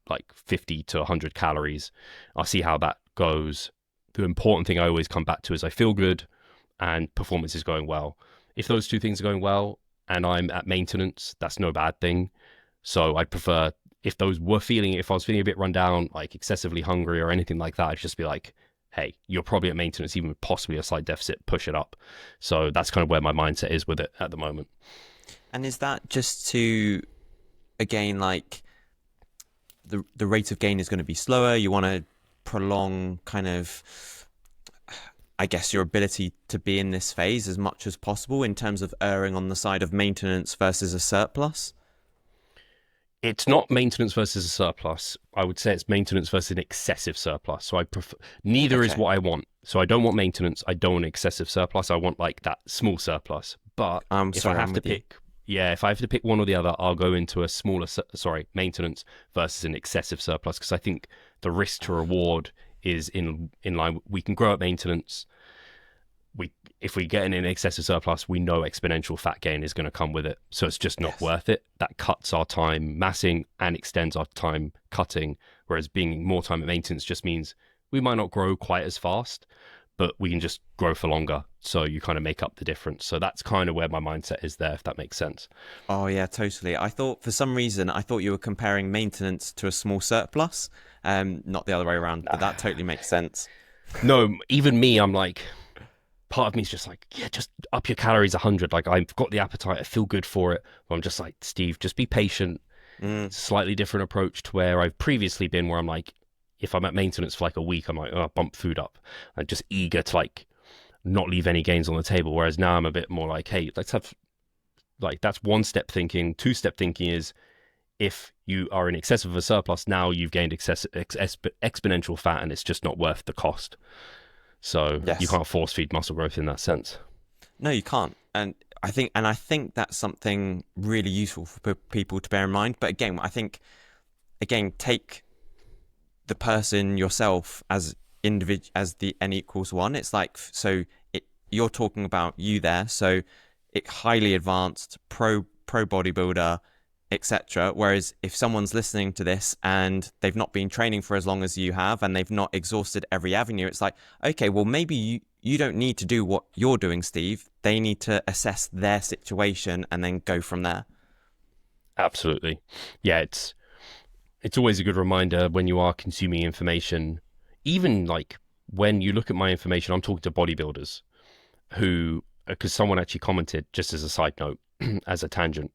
like 50 to 100 calories. I'll see how that goes. The important thing I always come back to is I feel good and performance is going well. If those two things are going well and I'm at maintenance, that's no bad thing. So I'd prefer, if I was feeling a bit run down, like excessively hungry or anything like that, I'd just be like, hey, you're probably at maintenance, even possibly a slight deficit, push it up. So that's kind of where my mindset is with it at the moment. And is that just to, again, like the rate of gain is going to be slower? You want to prolong kind of, I guess, your ability to be in this phase as much as possible in terms of erring on the side of maintenance versus a surplus? It's not maintenance versus a surplus. I would say it's maintenance versus an excessive surplus. So I prefer, neither is what I want. So I don't want maintenance. I don't want excessive surplus. I want like that small surplus. But if I have to pick one or the other, I'll go into a smaller, maintenance versus an excessive surplus, because I think the risk to reward is in line. We can grow at maintenance. if we get in an excessive surplus, we know exponential fat gain is going to come with it. So it's just not Yes. worth it. That cuts our time massing and extends our time cutting. Whereas being more time at maintenance just means we might not grow quite as fast, but we can just grow for longer. So you kind of make up the difference. So that's kind of where my mindset is there, if that makes sense. Oh yeah, totally. I thought for some reason I thought you were comparing maintenance to a small surplus, not the other way around. But that totally makes sense. No, even me, I'm like, part of me is just like, yeah, just up your calories 100. Like, I've got the appetite, I feel good for it. But I'm just like, Steve, just be patient. Mm. Slightly different approach to where I've previously been, where I'm like, if I'm at maintenance for like a week, I'm like, oh, bump food up. I'm just eager to like not leave any gains on the table. Whereas now I'm a bit more like, hey, let's have, like, that's one step thinking. Two-step thinking is, if you are in excess of a surplus, now you've gained exponential fat and it's just not worth the cost. So you Yes. can't force feed muscle growth in that sense. No, you can't. And I think that's something really useful for people to bear in mind. But again, I think take the person yourself as individual as the n equals one. It's like you're talking about you there, so it highly advanced pro bodybuilder, etc. Whereas if someone's listening to this and they've not been training for as long as you have and they've not exhausted every avenue, it's like, okay, well maybe you don't need to do what you're doing, Steve. They need to assess their situation and then go from there. Absolutely. Yeah, it's always a good reminder when you are consuming information, even like when you look at my information, I'm talking to bodybuilders who, because someone actually commented, just as a side note, as a tangent,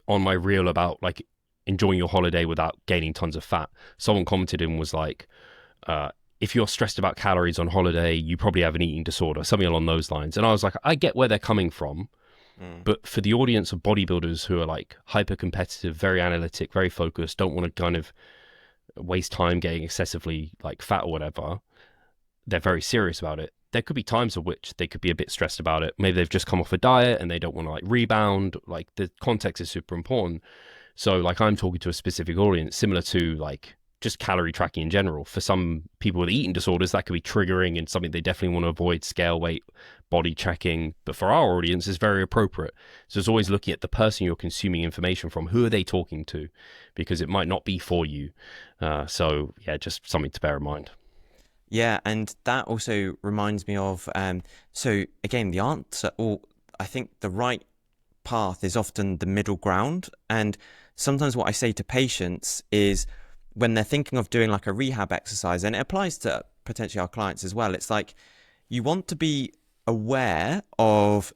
on my reel about like enjoying your holiday without gaining tons of fat. Someone commented and was like, if you're stressed about calories on holiday, you probably have an eating disorder, something along those lines. And I was like, I get where they're coming from. Mm. But for the audience of bodybuilders who are like hyper competitive, very analytic, very focused, don't want to kind of waste time getting excessively like fat or whatever, they're very serious about it. There could be times of which they could be a bit stressed about it. Maybe they've just come off a diet and they don't want to like rebound. Like, the context is super important. So like, I'm talking to a specific audience, similar to like just calorie tracking in general. For some people with eating disorders, that could be triggering and something they definitely want to avoid: scale weight, body checking. But for our audience, it's very appropriate. So it's always looking at the person you're consuming information from. Who are they talking to? Because it might not be for you. So yeah, just something to bear in mind. Yeah, and that also reminds me of so again, the answer, or I think the right path is often the middle ground. And sometimes what I say to patients is, when they're thinking of doing like a rehab exercise, and it applies to potentially our clients as well, it's like you want to be aware of,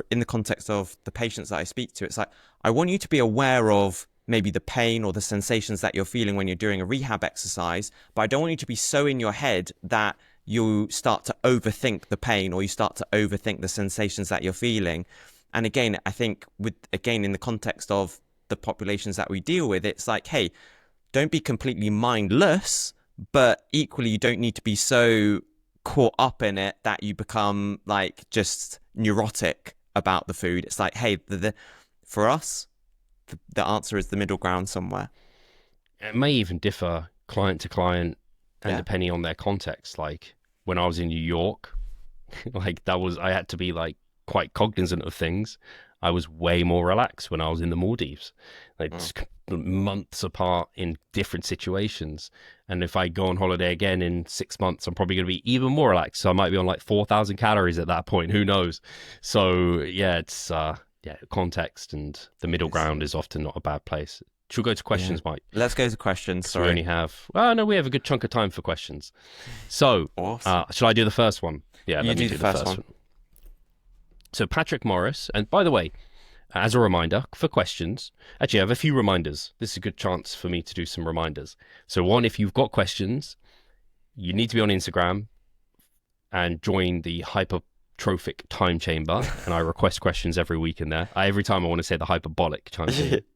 in the context of the patients that I speak to, it's like, I want you to be aware of maybe the pain or the sensations that you're feeling when you're doing a rehab exercise, but I don't want you to be so in your head that you start to overthink the pain or you start to overthink the sensations that you're feeling. And again, I think in the context of the populations that we deal with, it's like, hey, don't be completely mindless, but equally you don't need to be so caught up in it that you become like just neurotic about the food. It's like, hey, for us, the answer is the middle ground somewhere. It may even differ client to client and Yeah. depending on their context. Like, when I was in New York, like, I had to be like quite cognizant of things. I was way more relaxed when I was in the Maldives, like months apart in different situations. And if I go on holiday again in 6 months, I'm probably going to be even more relaxed. So I might be on like 4,000 calories at that point. Who knows? So yeah, it's context, and the middle ground is often not a bad place. Should we go to questions, Yeah. Mike? Let's go to questions. Because we Sorry. only have, well, no, we have a good chunk of time for questions. So, Awesome. should I do the first one? Yeah, You let me do do the the first first one. one. So Patrick Morris, and by the way, as a reminder for questions, actually I have a few reminders. This is a good chance for me to do some reminders. So one, if you've got questions, you need to be on Instagram and join the hypertrophic time chamber. And I request questions every week in there. Every time I want to say the hyperbolic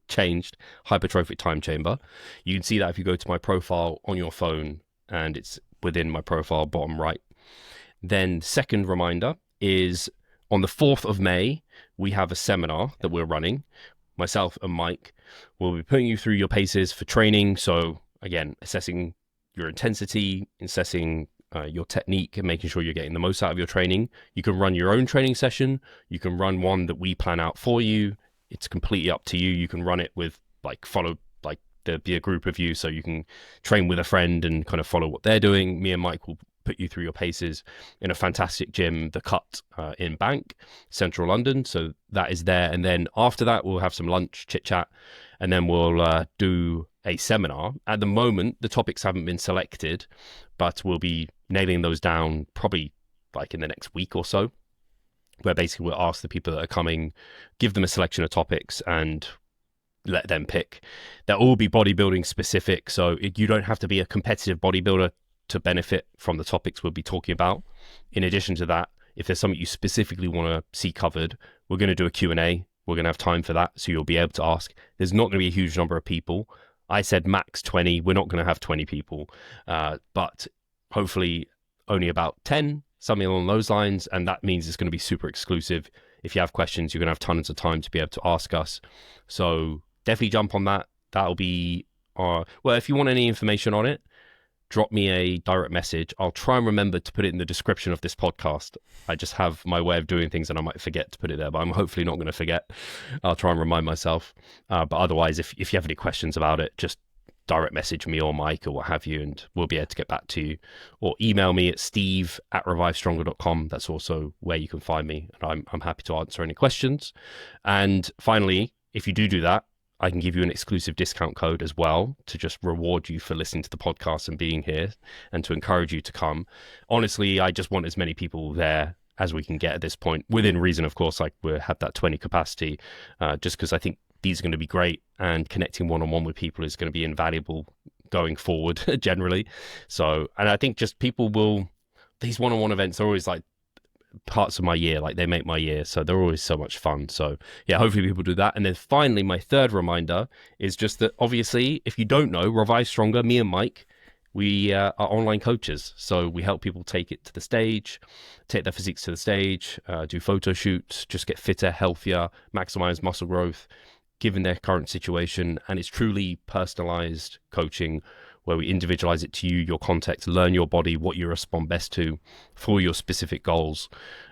changed, hypertrophic time chamber. You can see that if you go to my profile on your phone, and it's within my profile bottom right. Then second reminder is, on the 4th of May, we have a seminar that we're running. Myself and Mike will be putting you through your paces for training. So again, assessing your intensity, assessing your technique and making sure you're getting the most out of your training. You can run your own training session. You can run one that we plan out for you. It's completely up to you. You can run it with there'll be a group of you, so you can train with a friend and kind of follow what they're doing. Me and Mike will put you through your paces in a fantastic gym, The Cut, in Bank, central London. So that is there. And then after that, we'll have some lunch, chit chat, and then we'll do a seminar. At the moment, the topics haven't been selected, but we'll be nailing those down probably like in the next week or so, where basically we'll ask the people that are coming, give them a selection of topics and let them pick. They'll all be bodybuilding specific, so you don't have to be a competitive bodybuilder to benefit from the topics we'll be talking about. In addition to that, if there's something you specifically want to see covered, we're going to do a Q&A. We're going to have time for that, so you'll be able to ask. There's not going to be a huge number of people. I said max 20. We're not going to have 20 people, but hopefully only about 10, something along those lines, and that means it's going to be super exclusive. If you have questions, you're going to have tons of time to be able to ask us. So definitely jump on that. That'll be well, if you want any information on it, drop me a direct message. I'll try and remember to put it in the description of this podcast. I just have my way of doing things and I might forget to put it there, but I'm hopefully not going to forget. I'll try and remind myself. But otherwise, if you have any questions about it, just direct message me or Mike or what have you, and we'll be able to get back to you. Or email me at steve@revivestronger.com. That's also where you can find me, and I'm happy to answer any questions. And finally, if you do that, I can give you an exclusive discount code as well to just reward you for listening to the podcast and being here and to encourage you to come. Honestly, I just want as many people there as we can get at this point, within reason, of course. Like we have that 20 capacity, just because I think these are going to be great, and connecting one-on-one with people is going to be invaluable going forward generally. So, and I think just these one-on-one events are always like parts of my year, like they make my year, so they're always so much fun. So yeah, hopefully people do that. And then finally, my third reminder is just that obviously, if you don't know, Revive Stronger, me and Mike, we are online coaches. So we help people take it to the stage, take their physiques to the stage, do photo shoots, just get fitter, healthier, maximize muscle growth given their current situation. And it's truly personalized coaching where we individualize it to you, your context, learn your body, what you respond best to for your specific goals.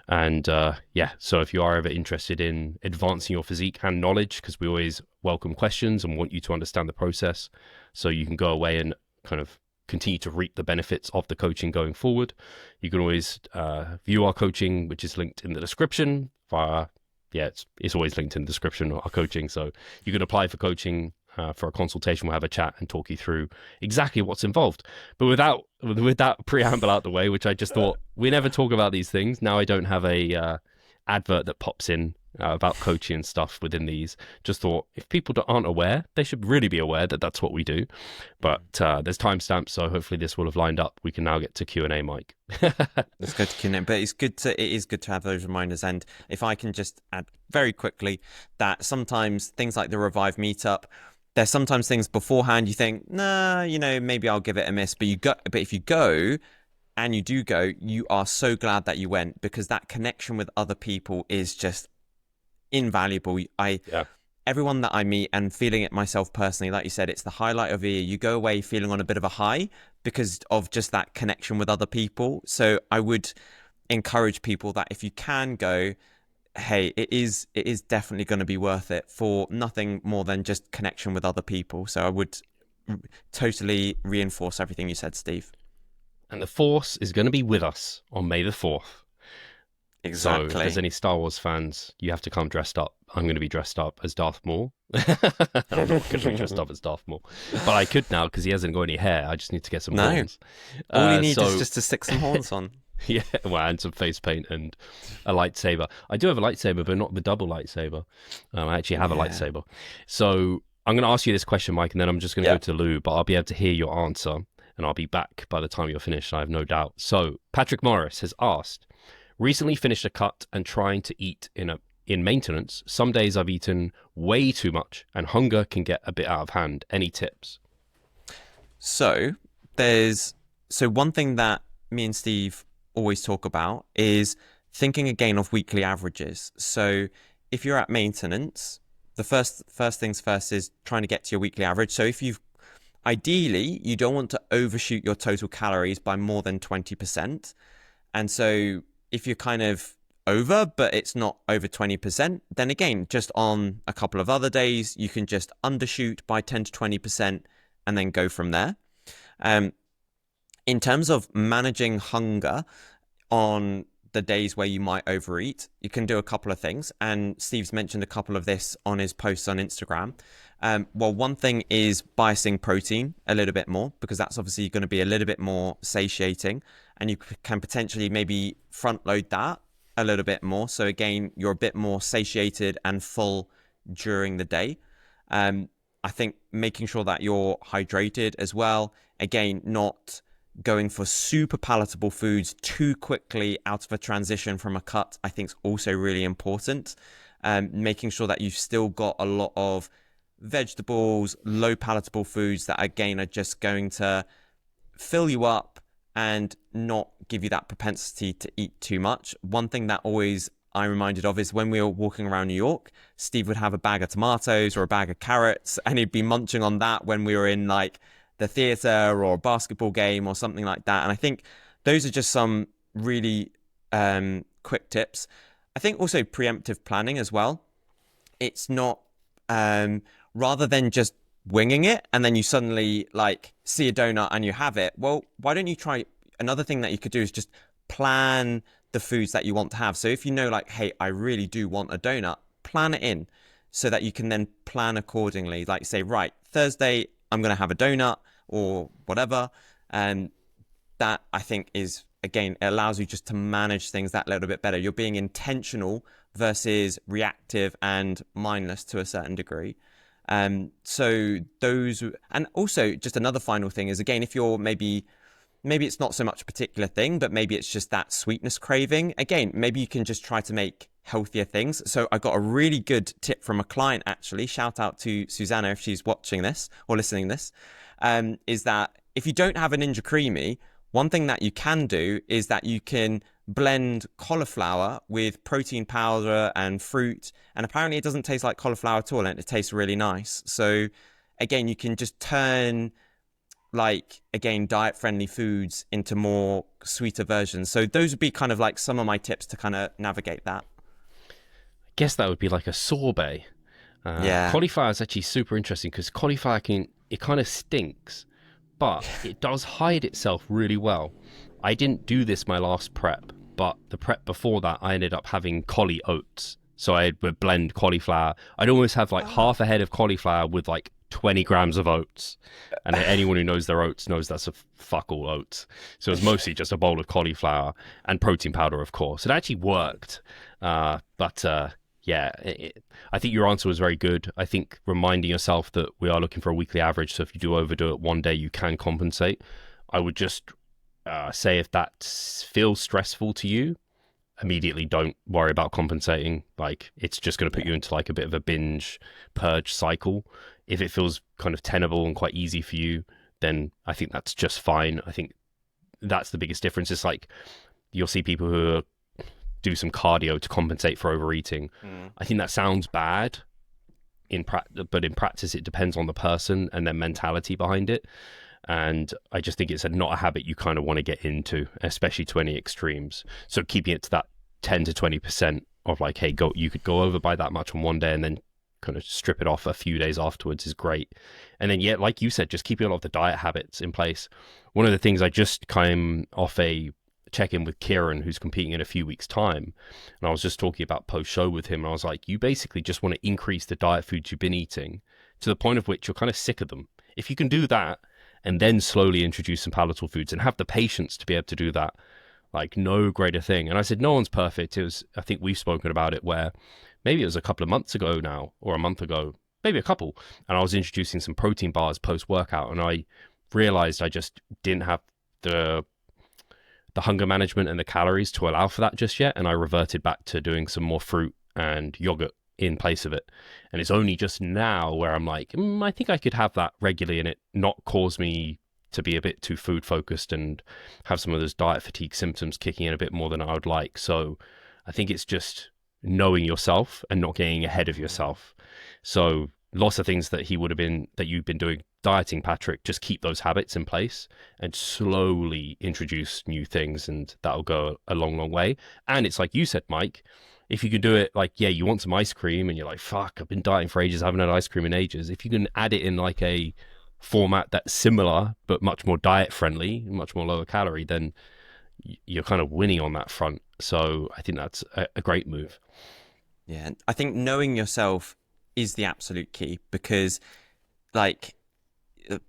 And so if you are ever interested in advancing your physique and knowledge, because we always welcome questions and want you to understand the process so you can go away and kind of continue to reap the benefits of the coaching going forward, you can always view our coaching, which is linked in the description via, it's always linked in the description, our coaching. So you can apply for coaching for a consultation. We'll have a chat and talk you through exactly what's involved. But with that preamble out the way, which I just thought we never talk about these things. Now I don't have a advert that pops in about coaching and stuff within these. Just thought if people aren't aware, they should really be aware that that's what we do. But there's timestamps, so hopefully this will have lined up. We can now get to Q&A, Mike. Let's go to Q&A. But it is good to have those reminders. And if I can just add very quickly that sometimes things like the Revive meetup, there's sometimes things beforehand you think, nah, maybe I'll give it a miss. But if you go, and you do go, you are so glad that you went, because that connection with other people is just invaluable. Everyone that I meet, and feeling it myself personally, like you said, it's the highlight of the year. You go away feeling on a bit of a high because of just that connection with other people. So I would encourage people that if you can go, hey, it is definitely going to be worth it for nothing more than just connection with other people. So I would totally reinforce everything you said, Steve. And the Force is going to be with us on May the 4th. Exactly. So if there's any Star Wars fans, you have to come dressed up. I'm going to be dressed up as Darth Maul. I'm not going to be dressed up as Darth Maul. But I could now because he hasn't got any hair. I just need to get some horns. All you need is just to stick some horns on. Yeah, well, and some face paint and a lightsaber. I do have a lightsaber, but not the double lightsaber. I actually have a lightsaber. So I'm going to ask you this question, Mike, and then I'm just going to go to Lou, but I'll be able to hear your answer, and I'll be back by the time you're finished, I have no doubt. So Patrick Morris has asked, recently finished a cut and trying to eat in maintenance. Some days I've eaten way too much and hunger can get a bit out of hand. Any tips? So one thing that me and Steve always talk about is thinking again of weekly averages. So if you're at maintenance, the first things first is trying to get to your weekly average. So if you've ideally, you don't want to overshoot your total calories by more than 20%. And so if you're kind of over, but it's not over 20%, then again, just on a couple of other days, you can just undershoot by 10 to 20% and then go from there. In terms of managing hunger on the days where you might overeat, you can do a couple of things. And Steve's mentioned a couple of this on his posts on Instagram. Well, one thing is biasing protein a little bit more, because that's obviously going to be a little bit more satiating, and you can potentially maybe front load that a little bit more. So again, you're a bit more satiated and full during the day. I think making sure that you're hydrated as well. Again, not going for super palatable foods too quickly out of a transition from a cut, I think is also really important. Making sure that you've still got a lot of vegetables, low palatable foods that again are just going to fill you up and not give you that propensity to eat too much. One thing that always I'm reminded of is when we were walking around New York, Steve would have a bag of tomatoes or a bag of carrots, and he'd be munching on that when we were in like the theater or a basketball game or something like that. And I think those are just some really quick tips. I think also preemptive planning as well. It's not rather than just winging it and then you suddenly like see a donut and you have it. Well, why don't you try another thing that you could do is just plan the foods that you want to have. So if you know like, hey, I really do want a donut, plan it in so that you can then plan accordingly. Like say, right, Thursday, I'm going to have a donut or whatever. And that I think is, again, it allows you just to manage things that little bit better. You're being intentional versus reactive and mindless to a certain degree. So those, and also just another final thing is, again, if you're maybe it's not so much a particular thing, but maybe it's just that sweetness craving. Again, maybe you can just try to make healthier things. So I got a really good tip from a client, actually. Shout out to Susanna if she's watching this or listening to this, is that if you don't have a Ninja Creamy, one thing that you can do is that you can blend cauliflower with protein powder and fruit. And apparently it doesn't taste like cauliflower at all, and it tastes really nice. So again, you can just turn like, again, diet friendly foods into more sweeter versions. So those would be kind of like some of my tips to kind of navigate that. I guess that would be like a sorbet. Yeah. Cauliflower is actually super interesting because cauliflower it kind of stinks, but it does hide itself really well. I didn't do this my last prep, but the prep before that, I ended up having cauli oats. So I would blend cauliflower. I'd almost have like half a head of cauliflower with like 20 grams of oats. And anyone who knows their oats knows that's a fuck all oats. So it was mostly just a bowl of cauliflower and protein powder, of course. It actually worked. Yeah, I think your answer was very good. I think reminding yourself that we are looking for a weekly average. So if you do overdo it one day, you can compensate. I would just say if that feels stressful to you, immediately don't worry about compensating. Like, it's just going to put you into like a bit of a binge purge cycle. If it feels kind of tenable and quite easy for you, then I think that's just fine. I think that's the biggest difference. It's like you'll see people who do some cardio to compensate for overeating. I think that sounds bad but in practice it depends on the person and their mentality behind it. And I just think it's not a habit you kind of want to get into, especially to any extremes. So keeping it to that 10 to 20% of like, hey, you could go over by that much on one day and then kind of strip it off a few days afterwards is great. And then, yeah, like you said, just keeping a lot of the diet habits in place. One of the things, I just came off a check-in with Kieran, who's competing in a few weeks' time. And I was just talking about post-show with him. And I was like, you basically just want to increase the diet foods you've been eating to the point of which you're kind of sick of them. If you can do that, and then slowly introduce some palatable foods and have the patience to be able to do that, like no greater thing. And I said, no one's perfect. It was, I think we've spoken about it where maybe it was a couple of months ago now, or a month ago, maybe a couple. And I was introducing some protein bars post-workout, and I realized I just didn't have the hunger management and the calories to allow for that just yet. And I reverted back to doing some more fruit and yogurt in place of it. And it's only just now where I'm like, I think I could have that regularly and it not cause me to be a bit too food focused and have some of those diet fatigue symptoms kicking in a bit more than I would like. So I think it's just knowing yourself and not getting ahead of yourself. So lots of things that you've been doing dieting, Patrick, just keep those habits in place and slowly introduce new things, and that'll go a long, long way. And it's like you said, Mike, if you can do it like, yeah, you want some ice cream and you're like, fuck, I've been dieting for ages, I haven't had ice cream in ages. If you can add it in like a format that's similar but much more diet friendly, much more lower calorie, then you're kind of winning on that front. So I think that's a great move. Yeah, I think knowing yourself is the absolute key, because like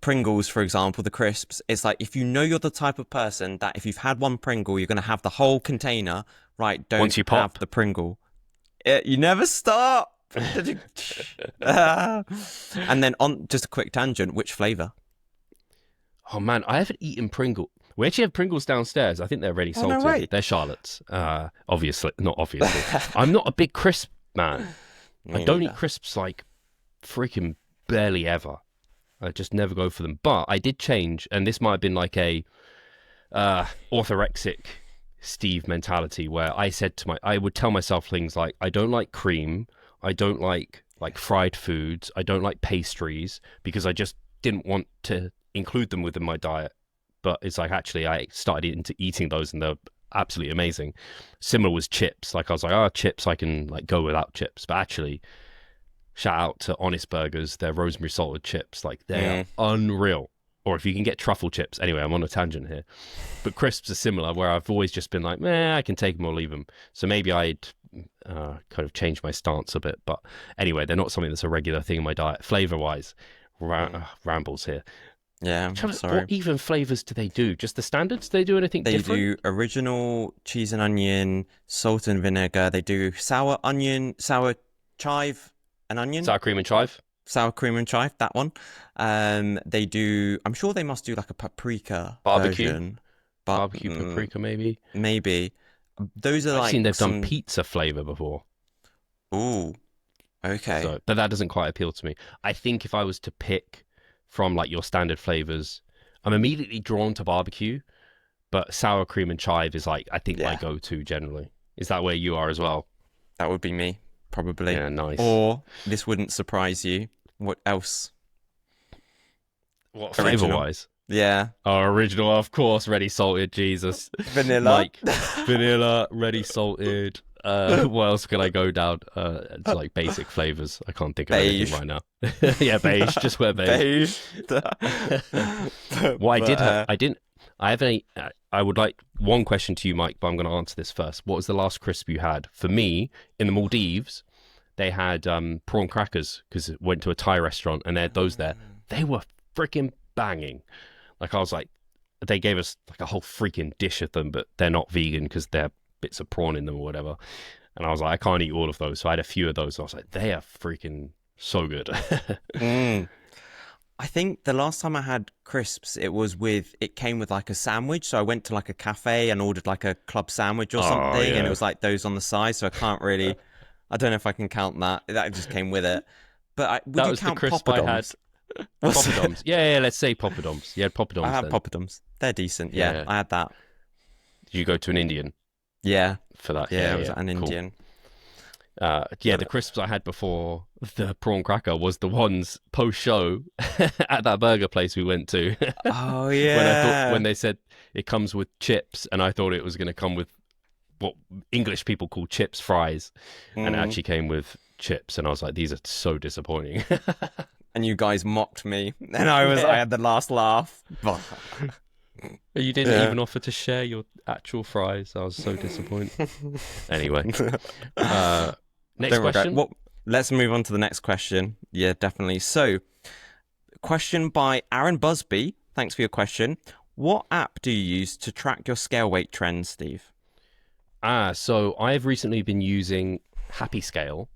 Pringles, for example, the crisps, it's like if you know you're the type of person that if you've had one Pringle, you're going to have the whole container, right? Don't Once you have pop, the Pringle. You never stop. And then on just a quick tangent, which flavor? oh man, I haven't eaten Pringle. We actually have Pringles downstairs. I think they're already Oh, no salted. way. They're Charlotte's. Obviously, not obviously. I'm not a big crisp man. I Me don't eat neither. crisps like freaking barely ever. I just never go for them. But I did change, and this might have been like a orthorexic Steve mentality, where I would tell myself things like, I don't like cream, I don't like fried foods, I don't like pastries, because I just didn't want to include them within my diet. But it's like, actually, I started into eating those, and they're absolutely amazing. Similar was chips. Like I was like, oh, chips, I can like go without chips. But actually, shout out to Honest Burgers, their rosemary salted chips. Like they are unreal. Or if you can get truffle chips. Anyway, I'm on a tangent here. But crisps are similar, where I've always just been like, meh, I can take them or leave them. So maybe I'd kind of change my stance a bit. But anyway, they're not something that's a regular thing in my diet. Flavor-wise, rambles here. Yeah, Travis, sorry. what even flavors do they do? Just the standards? Do they do anything They different? do original cheese and onion, salt and vinegar. They do sour onion, sour chive and onion, Sour cream and chive? sour cream and chive, that one. They do, I'm sure they must do like a paprika Barbecue? version, but Barbecue paprika, maybe? maybe. Those are I've seen like they've done some, pizza flavor before. ooh, okay. So, but that doesn't quite appeal to me. I think if I was to pick from like your standard flavors, I'm immediately drawn to barbecue, but sour cream and chive is like, I think my Yeah, go-to generally. Is that where you are as well? that would be me, probably. Yeah, nice. Or this wouldn't surprise you. What else? What Original. flavor-wise? Yeah. Oh, original, of course, ready salted, Jesus. Vanilla. Mike, vanilla, ready salted. What else can I go down? It's like basic flavors. I can't think of Beige. anything right now. Yeah, beige. Just wear beige. Beige. What I did But, have, I didn't. I have any. I would like one question to you, Mike, but I'm going to answer this first. What was the last crisp you had? For me, in the Maldives, they had prawn crackers, because it went to a Thai restaurant and they had those there. They were freaking banging. Like I was like, they gave us like a whole freaking dish of them, but they're not vegan because they're bits of prawn in them or whatever. And I was like, I can't eat all of those. So I had a few of those. I was like, they are freaking so good. mm. I think the last time I had crisps, it came with like a sandwich. So I went to like a cafe and ordered like a club sandwich or Oh, something. And it yeah. was like those on the side. So I can't really, I don't know if I can count that. That just came with it. But would That you was the count crisp I had. poppadoms? Was it? Poppadoms. Yeah, let's say poppadoms. You had I poppadoms had then. poppadoms. They're decent. Yeah, Yeah. I had that. Did you go to an Indian Yeah. for that? Yeah, Yeah, I was yeah. at an Cool. Indian. Yeah, the crisps I had before the prawn cracker was the ones post-show at that burger place we went to. Oh, When yeah. when they said it comes with chips, and I thought it was going to come with what English people call chips fries, and it Mm. actually came with chips, and I was like, these are so disappointing. And you guys mocked me. And I Yeah. had the last laugh. You didn't Yeah. even offer to share your actual fries. I was so disappointed. Anyway, next Don't regret. question. What? Let's move on to the next question. Yeah, definitely. So, question by Aaron Busby. Thanks for your question. What app do you use to track your scale weight trends, Steve? So I've recently been using Happy Scale.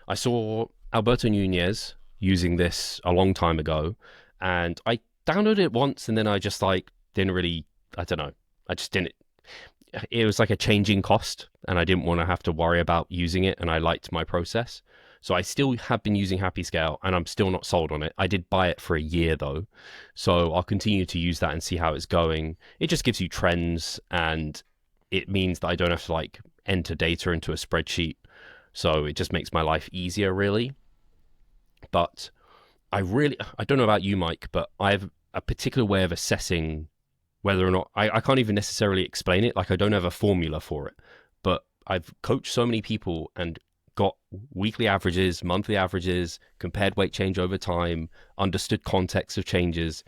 I saw Alberto Nunez using this a long time ago, and I downloaded it once, and then I just like didn't really, I don't know, I just didn't. It was like a changing cost, and I didn't want to have to worry about using it, and I liked my process. So I still have been using Happy Scale, and I'm still not sold on it. I did buy it for a year though, so I'll continue to use that and see how it's going. It just gives you trends, and it means that I don't have to like enter data into a spreadsheet. So it just makes my life easier, really. But I don't know about you, Mike, but I have a particular way of assessing whether or not I can't even necessarily explain it. Like I don't have a formula for it, but I've coached so many people and got weekly averages, monthly averages, compared weight change over time, understood context of changes,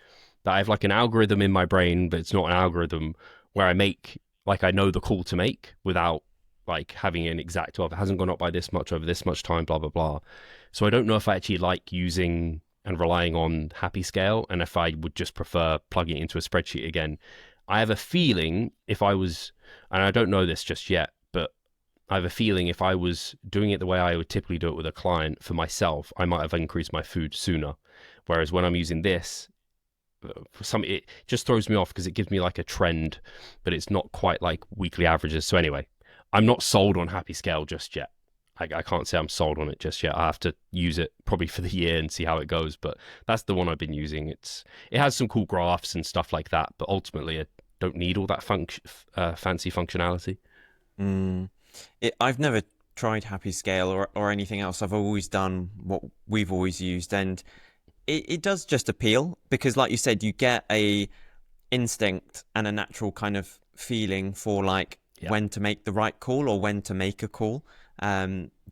that I have like an algorithm in my brain, but it's not an algorithm where I make like I know the call to make without like having an exact, oh, if it hasn't gone up by this much over this much time, blah blah blah. So I don't know if I actually like using and relying on Happy Scale, and if I would just prefer plugging it into a spreadsheet again. I have a feeling if I was, and I don't know this just yet, but I have a feeling if I was doing it the way I would typically do it with a client for myself, I might have increased my food sooner. Whereas when I'm using this, for some, it just throws me off because it gives me like a trend, but it's not quite like weekly averages. So anyway, I'm not sold on Happy Scale just yet. I can't say I'm sold on it just yet. I have to use it probably for the year and see how it goes. But that's the one I've been using. It has some cool graphs and stuff like that, but ultimately I don't need all that fancy functionality. I've never tried Happy Scale or anything else. I've always done what we've always used, and it does just appeal because, like you said, you get a instinct and a natural kind of feeling for like when to make the right call or when to make a call.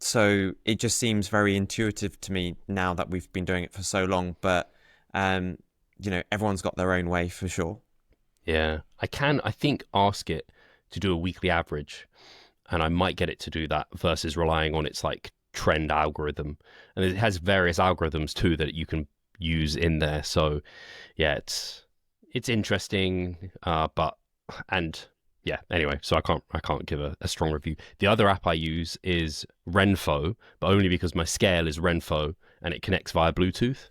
So it just seems very intuitive to me now that we've been doing it for so long. But everyone's got their own way for sure. Yeah, I think, ask it to do a weekly average, and I might get it to do that versus relying on its like trend algorithm. And it has various algorithms too that you can use in there. So yeah, it's interesting, but and yeah, anyway, so I can't give a strong review. The other app I use is Renfo, but only because my scale is Renfo and it connects via Bluetooth.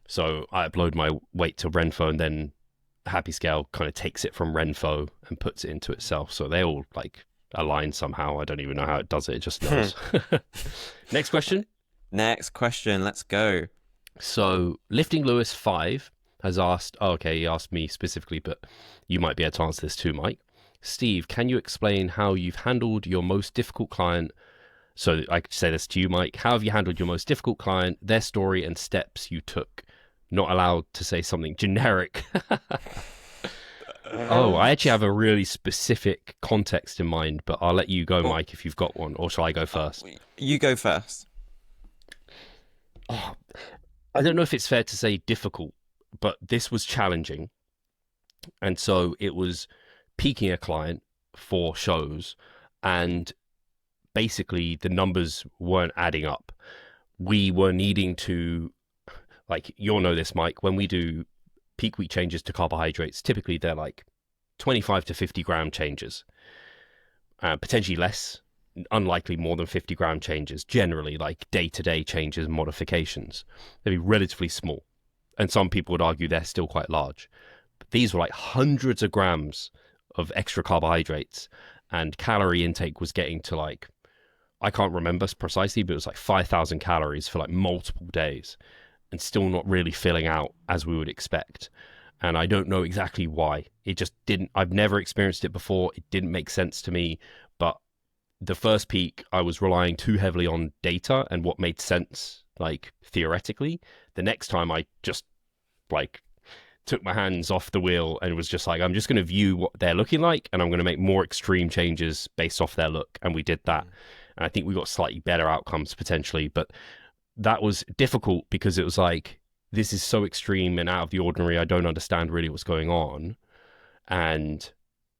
So I upload my weight to Renfo, and then Happy Scale kind of takes it from Renfo and puts it into itself. So they all like align somehow. I don't even know how it does it. It just knows. Next question. Next question. Let's go. So Lifting Lewis 5 has asked, oh, okay, he asked me specifically, but you might be able to answer this too, Mike. Steve, can you explain how you've handled your most difficult client? So I could say this to you, Mike. How have you handled your most difficult client, their story and steps you took? Not allowed to say something generic. Oh, I actually have a really specific context in mind, but I'll let you go, Mike, if you've got one, or shall I go first? You go first. Oh, I don't know if it's fair to say difficult, but this was challenging. And so it was peaking a client for shows, and basically the numbers weren't adding up. We were needing to, like, you'll know this, Mike, when we do peak week changes to carbohydrates, typically they're like 25 to 50 gram changes, potentially less, unlikely more than 50 gram changes, generally like day-to-day changes and modifications. They'd be relatively small. And some people would argue they're still quite large. But these were like hundreds of grams of extra carbohydrates, and calorie intake was getting to like, I can't remember precisely, but it was like 5,000 calories for like multiple days, and still not really filling out as we would expect. And I don't know exactly why. It just didn't, I've never experienced it before. It didn't make sense to me. But the first peak, I was relying too heavily on data and what made sense, like theoretically. The next time I just like took my hands off the wheel and was just like, I'm just going to view what they're looking like, and I'm going to make more extreme changes based off their look. And we did that. And I think we got slightly better outcomes potentially, but that was difficult because it was like, this is so extreme and out of the ordinary. I don't understand really what's going on. And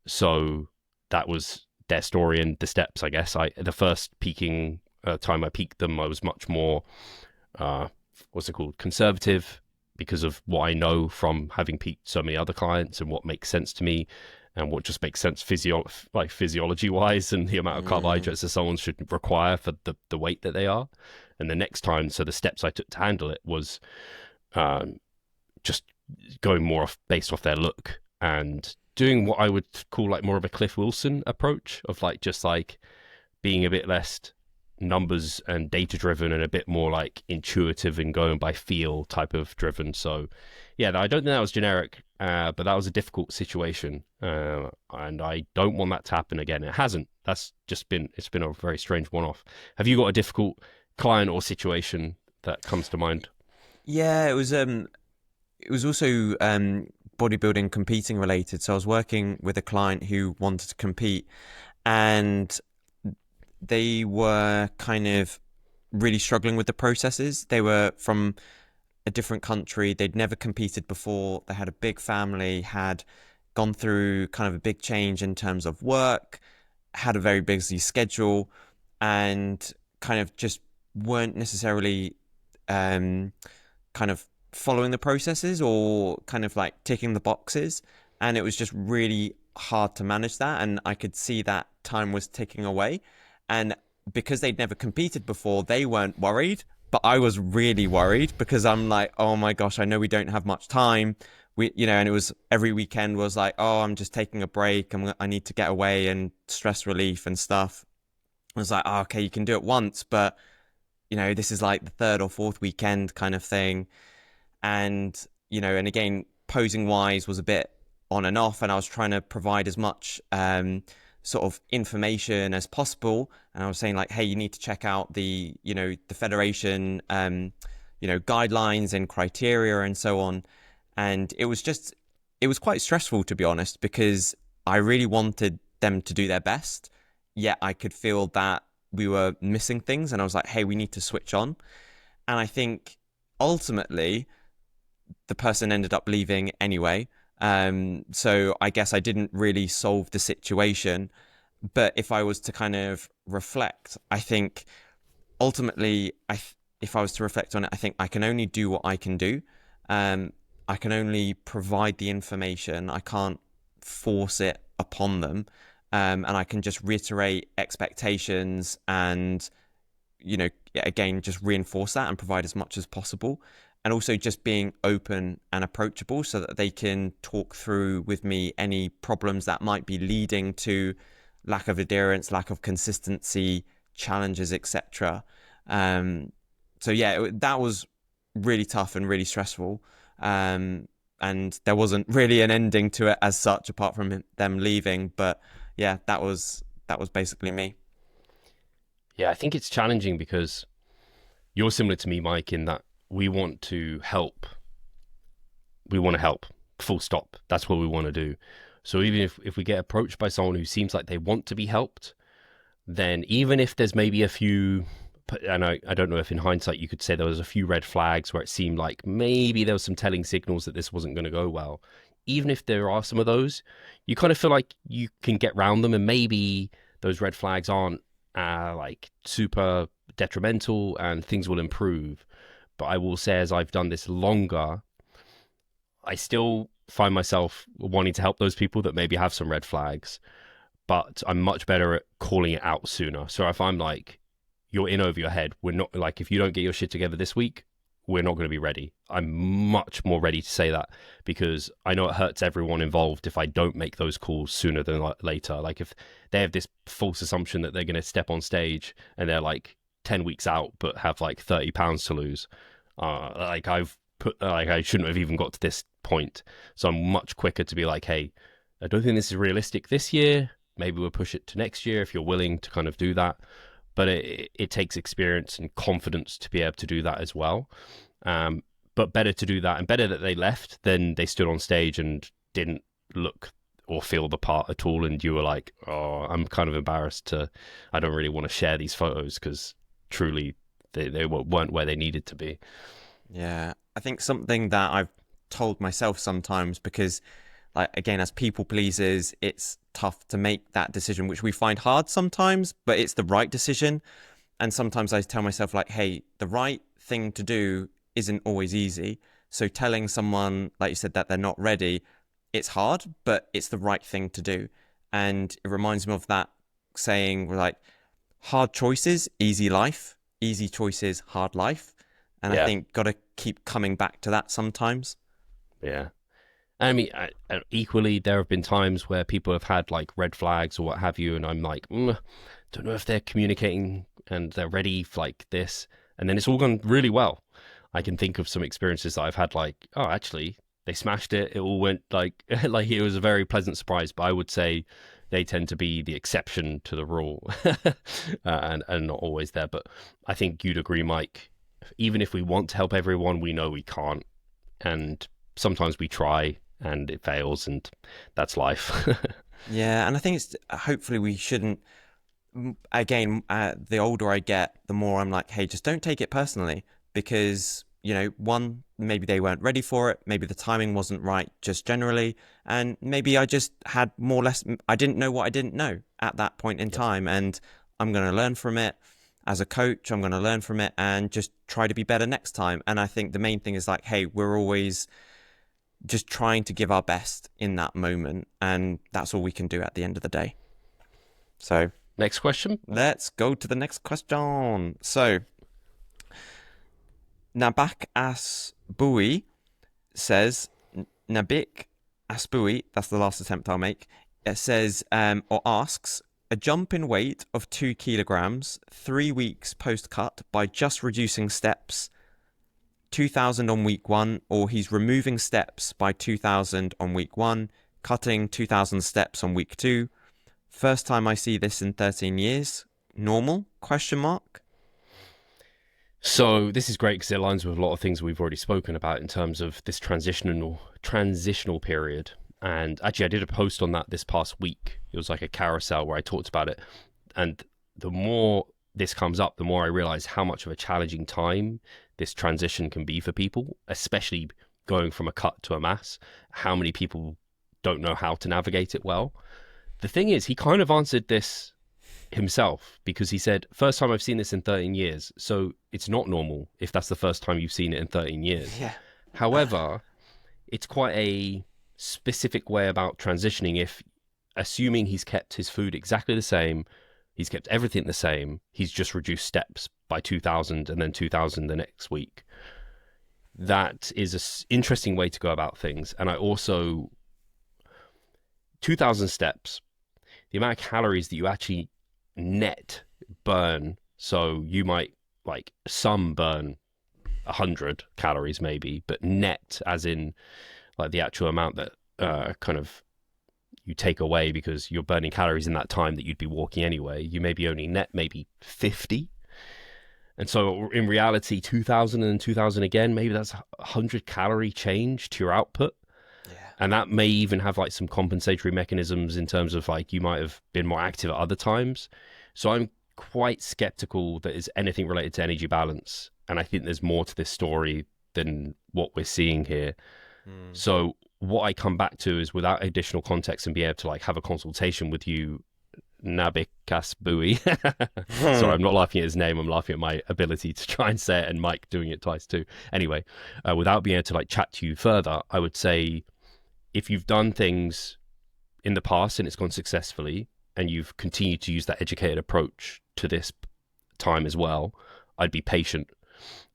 so that was their story and the steps, I guess. The first peaking time I peaked them, I was much more, conservative, because of what I know from having peaked so many other clients and what makes sense to me and what just makes sense physiology wise, and the amount of carbohydrates that someone should require for the weight that they are. And the next time, so the steps I took to handle it was just going more based off their look and doing what I would call like more of a Cliff Wilson approach of like just like being a bit less numbers and data driven and a bit more like intuitive and going by feel type of driven. So yeah, I don't think that was generic, but that was a difficult situation, and I don't want that to happen again. It hasn't. That's just it's been a very strange one-off. Have you got a difficult client or situation that comes to mind? Yeah, it was also bodybuilding competing related. So I was working with a client who wanted to compete, and they were kind of really struggling with the processes. They were from a different country. They'd never competed before. They had a big family, had gone through kind of a big change in terms of work, had a very busy schedule, and kind of just weren't necessarily um, kind of following the processes or kind of like ticking the boxes. And it was just really hard to manage that. And I could see that time was ticking away. And because they'd never competed before, they weren't worried. But I was really worried because I'm like, oh my gosh, I know we don't have much time. And it was every weekend was like, oh, I'm just taking a break. I need to get away and stress relief and stuff. I was like, oh, okay, you can do it once, but this is like the third or fourth weekend kind of thing. And and again, posing wise was a bit on and off, and I was trying to provide as much sort of information as possible. And I was saying like, hey, you need to check out the federation guidelines and criteria and so on. And it was quite stressful, to be honest, because I really wanted them to do their best, yet I could feel that we were missing things, and I was like, hey, we need to switch on. And I think ultimately the person ended up leaving anyway. So I guess I didn't really solve the situation. But if I was to kind of reflect, I think ultimately, if I was to reflect on it, I think I can only do what I can do. I can only provide the information. I can't force it upon them. And I can just reiterate expectations and, again, just reinforce that and provide as much as possible. And also just being open and approachable so that they can talk through with me any problems that might be leading to lack of adherence, lack of consistency, challenges, etc. So yeah, that was really tough and really stressful. And there wasn't really an ending to it as such, apart from them leaving. But yeah, that was basically me. Yeah, I think it's challenging because you're similar to me, Mike, in that we want to help. We want to help, full stop. That's what we want to do. So even if we get approached by someone who seems like they want to be helped, then even if there's maybe a few, and I don't know if in hindsight you could say there was a few red flags where it seemed like maybe there was some telling signals that this wasn't going to go well. Even if there are some of those, you kind of feel like you can get around them, and maybe those red flags aren't like super detrimental and things will improve. But I will say, as I've done this longer, I still find myself wanting to help those people that maybe have some red flags, but I'm much better at calling it out sooner. So if I'm like, you're in over your head, we're not, like, if you don't get your shit together this week, we're not going to be ready. I'm much more ready to say that because I know it hurts everyone involved if I don't make those calls sooner than later. Like if they have this false assumption that they're going to step on stage and they're like 10 weeks out but have like 30 pounds to lose, like I've put, like I shouldn't have even got to this point. So I'm much quicker to be like, hey, I don't think this is realistic this year. Maybe we'll push it to next year if you're willing to kind of do that. But it takes experience and confidence to be able to do that as well. But better to do that, and better that they left than they stood on stage and didn't look or feel the part at all. And you were like, oh, I'm kind of embarrassed I don't really want to share these photos because truly they weren't where they needed to be. Yeah, I think something that I've told myself sometimes, because like again, as people pleasers, it's tough to make that decision, which we find hard sometimes, but it's the right decision. And sometimes I tell myself like, hey, the right thing to do isn't always easy. So telling someone, like you said, that they're not ready, it's hard, but it's the right thing to do. And it reminds me of that saying, like, hard choices, easy life, easy choices, hard life. And I Yeah, think got to keep coming back to that sometimes. yeah. I mean, equally, there have been times where people have had like red flags or what have you, and I'm like, don't know if they're communicating and they're ready for like this. And then it's all gone really well. I can think of some experiences that I've had like, oh, actually, they smashed it. It all went like, like it was a very pleasant surprise. But I would say they tend to be the exception to the rule and not always there. But I think you'd agree, Mike, even if we want to help everyone, we know we can't. And sometimes we try and it fails, and that's life. Yeah, and I think it's hopefully we shouldn't. Again, the older I get, the more I'm like, hey, just don't take it personally because, one, maybe they weren't ready for it. Maybe the timing wasn't right just generally. And maybe I just had more or less, I didn't know what I didn't know at that point in Yes. time. And I'm going to learn from it. As a coach, I'm going to learn from it and just try to be better next time. And I think the main thing is like, hey, we're always just trying to give our best in that moment. And that's all we can do at the end of the day. So Next question. let's go to the next question. So, Nabak Asbui says, Nabik Asbui, that's the last attempt I'll make. It says, or asks, a jump in weight of 2 kilograms, 3 weeks post cut by just reducing steps, 2,000 on week 1, or he's removing steps by 2,000 on week 1, cutting 2,000 steps on week 2. First time I see this in 13 years. Normal? Question mark. So this is great because it aligns with a lot of things we've already spoken about in terms of this transitional period. And actually, I did a post on that this past week. It was like a carousel where I talked about it. And the more this comes up, the more I realize how much of a challenging time this transition can be for people, especially going from a cut to a mass. How many people don't know how to navigate it well? The thing is, he kind of answered this himself because he said, first time I've seen this in 13 years. So it's not normal if that's the first time you've seen it in 13 years. Yeah. However, it's quite a specific way about transitioning. If assuming he's kept his food exactly the same, he's kept everything the same, he's just reduced steps by 2,000 and then 2,000 the next week. That is an interesting way to go about things. And I also, 2,000 steps, the amount of calories that you actually net burn. So you might like some burn 100 calories maybe, but net as in like the actual amount that kind of you take away because you're burning calories in that time that you'd be walking anyway. You maybe only net maybe 50. And so in reality, 2,000 and 2,000 again, maybe that's 100 calorie change to your output. Yeah. And that may even have like some compensatory mechanisms in terms of like you might have been more active at other times. So I'm quite skeptical that it's anything related to energy balance. And I think there's more to this story than what we're seeing here. So what I come back to is without additional context and be able to like have a consultation with you, Nabik Kasbui. Sorry, I'm not laughing at his name. I'm laughing at my ability to try and say it and Mike doing it twice too. Anyway, without being able to like chat to you further, I would say if you've done things in the past and it's gone successfully and you've continued to use that educated approach to this time as well, I'd be patient.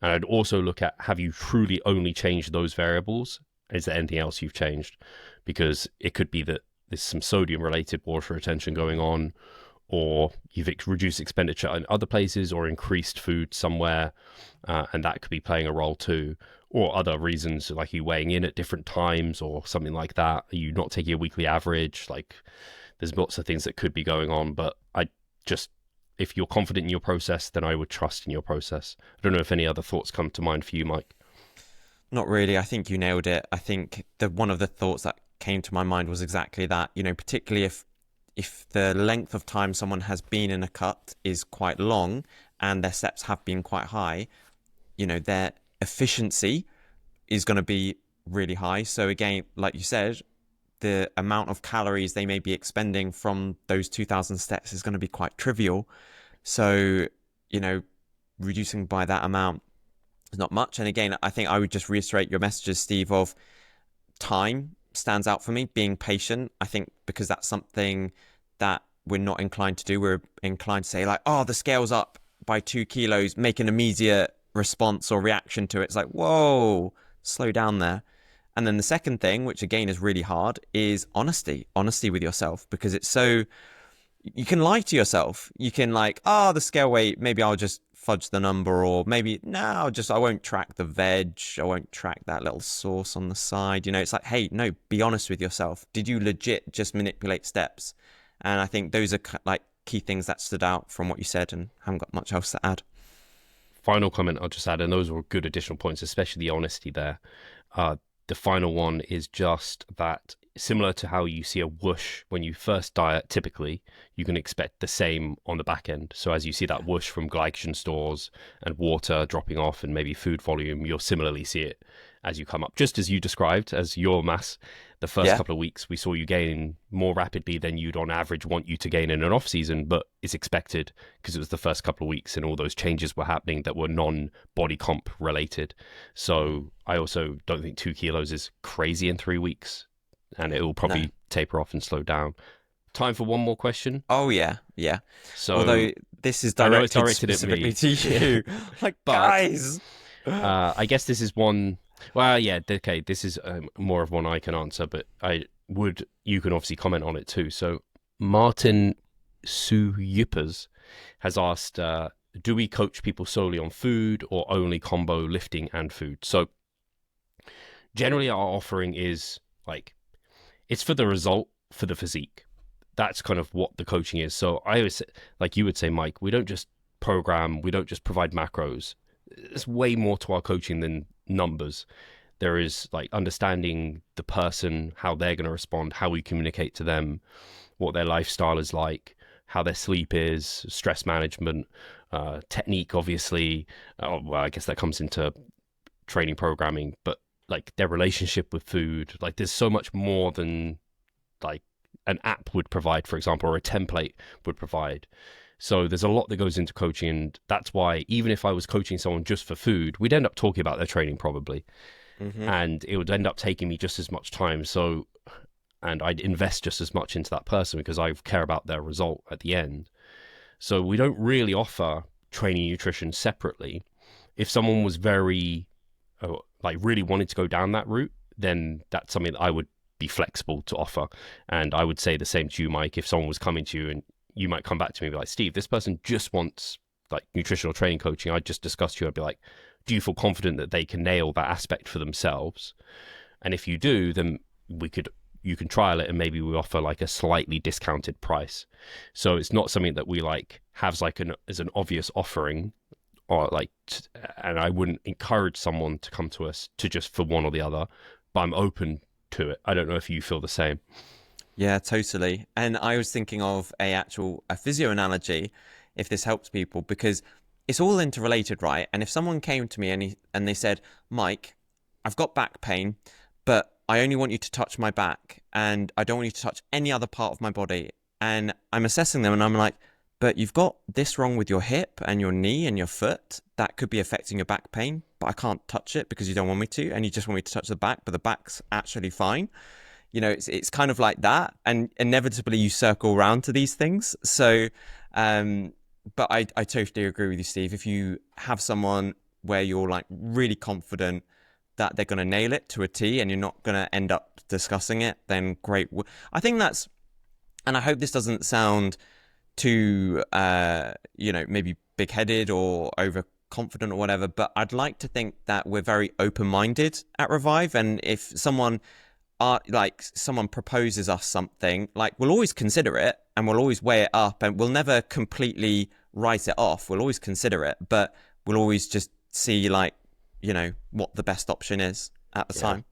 And I'd also look at, have you truly only changed those variables? Is there anything else you've changed? Because it could be that there's some sodium related water retention going on, or you've reduced expenditure in other places or increased food somewhere, and that could be playing a role too. Or other reasons like you weighing in at different times or something like that. Are you not taking a weekly average? Like there's lots of things that could be going on, but if you're confident in your process, then I would trust in your process. I don't know if any other thoughts come to mind for you, Mike. Not really. I think you nailed it. I think one of the thoughts that came to my mind was exactly that. Particularly if the length of time someone has been in a cut is quite long and their steps have been quite high, their efficiency is going to be really high. So again, like you said, the amount of calories they may be expending from those 2,000 steps is going to be quite trivial. So, reducing by that amount is not much. And again, I think I would just reiterate your messages, Steve, of time stands out for me, being patient. I think because that's something that we're not inclined to do. We're inclined to say like, oh, the scale's up by 2 kilos, make an immediate response or reaction to it. It's like, whoa, slow down there. And then the second thing, which again is really hard, is honesty with yourself, because it's so, you can lie to yourself. You can like, the scale weight, maybe I'll just fudge the number, or maybe, no, I won't track the veg. I won't track that little sauce on the side. It's like, hey, no, be honest with yourself. Did you legit just manipulate steps? And I think those are like key things that stood out from what you said, and haven't got much else to add. final comment I'll just add, and those were good additional points, especially the honesty there. The final one is just that, similar to how you see a whoosh when you first diet, typically, you can expect the same on the back end. So as you see that whoosh from glycogen stores and water dropping off and maybe food volume, you'll similarly see it as you come up. Just as you described, as your mass, the first Yeah. couple of weeks, we saw you gain more rapidly than you'd on average want you to gain in an off season, but it's expected because it was the first couple of weeks and all those changes were happening that were non-body comp related. So I also don't think 2 kilos is crazy in 3 weeks, and it will No. probably taper off and slow down. Time for one more question. Oh yeah, yeah. So Although this is I know it's directed directed at me. specifically to you, like But guys. I guess this is one. Well, yeah, okay. This is more of one I can answer, but you can obviously comment on it too. So Martin Suyupas has asked, do we coach people solely on food or only combo lifting and food? So generally our offering is like, it's for the result, for the physique. That's kind of what the coaching is. So I always, like you would say, Mike, we don't just program, we don't just provide macros. There's way more to our coaching than numbers. There is like understanding the person, how they're going to respond, how we communicate to them, what their lifestyle is like, how their sleep is, stress management, technique, obviously. Well, I guess that comes into training programming, but like their relationship with food. Like there's so much more than like an app would provide, for example, or a template would provide. So there's a lot that goes into coaching, and that's why even if I was coaching someone just for food, we'd end up talking about their training probably, and it would end up taking me just as much time. So, and I'd invest just as much into that person because I care about their result at the end. So we don't really offer training and nutrition separately. If someone was very, like really wanted to go down that route, then that's something that I would be flexible to offer. And I would say the same to you, Mike. If someone was coming to you and you might come back to me and be like, Steve, this person just wants like nutritional training coaching. I just discussed you. I'd be like, do you feel confident that they can nail that aspect for themselves? And if you do, then you can trial it and maybe we offer like a slightly discounted price. So it's not something that we like have like as an obvious offering, or like, and I wouldn't encourage someone to come to us to just for one or the other, but I'm open to it. I don't know if you feel the same. Yeah, totally. And I was thinking of a physio analogy, if this helps people, because it's all interrelated, right? And if someone came to me and they said, Mike, I've got back pain, but I only want you to touch my back and I don't want you to touch any other part of my body. And I'm assessing them and I'm like, but you've got this wrong with your hip and your knee and your foot. That could be affecting your back pain, but I can't touch it because you don't want me to. And you just want me to touch the back, but the back's actually fine. You know, it's kind of like that, and inevitably you circle around to these things. So, but I totally agree with you, Steve. If you have someone where you're like really confident that they're going to nail it to a T and you're not going to end up discussing it, then great. I think that's, and I hope this doesn't sound too, maybe big-headed or overconfident or whatever, but I'd like to think that we're very open-minded at Revive, and if someone proposes us something, like we'll always consider it and we'll always weigh it up and we'll never completely write it off. We'll always consider it, but we'll always just see what the best option is at the time.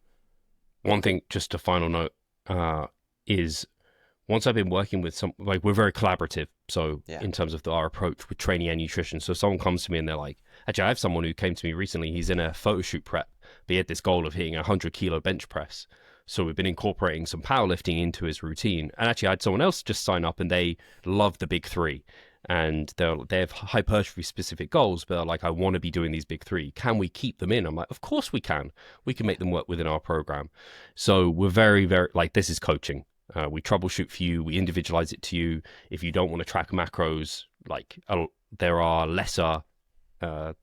One thing, just a final note, is once I've been working with we're very collaborative. So in terms of our approach with training and nutrition, so someone comes to me and they're like, actually, I have someone who came to me recently. He's in a photo shoot prep, but he had this goal of hitting a 100-kilo bench press. So we've been incorporating some powerlifting into his routine. And actually I had someone else just sign up and they love the big three. And they have hypertrophy specific goals, but they're like, I want to be doing these big three. Can we keep them in? I'm like, of course we can. We can make them work within our program. So we're very, very, like, this is coaching. We troubleshoot for you. We individualize it to you. If you don't want to track macros, like there are lesser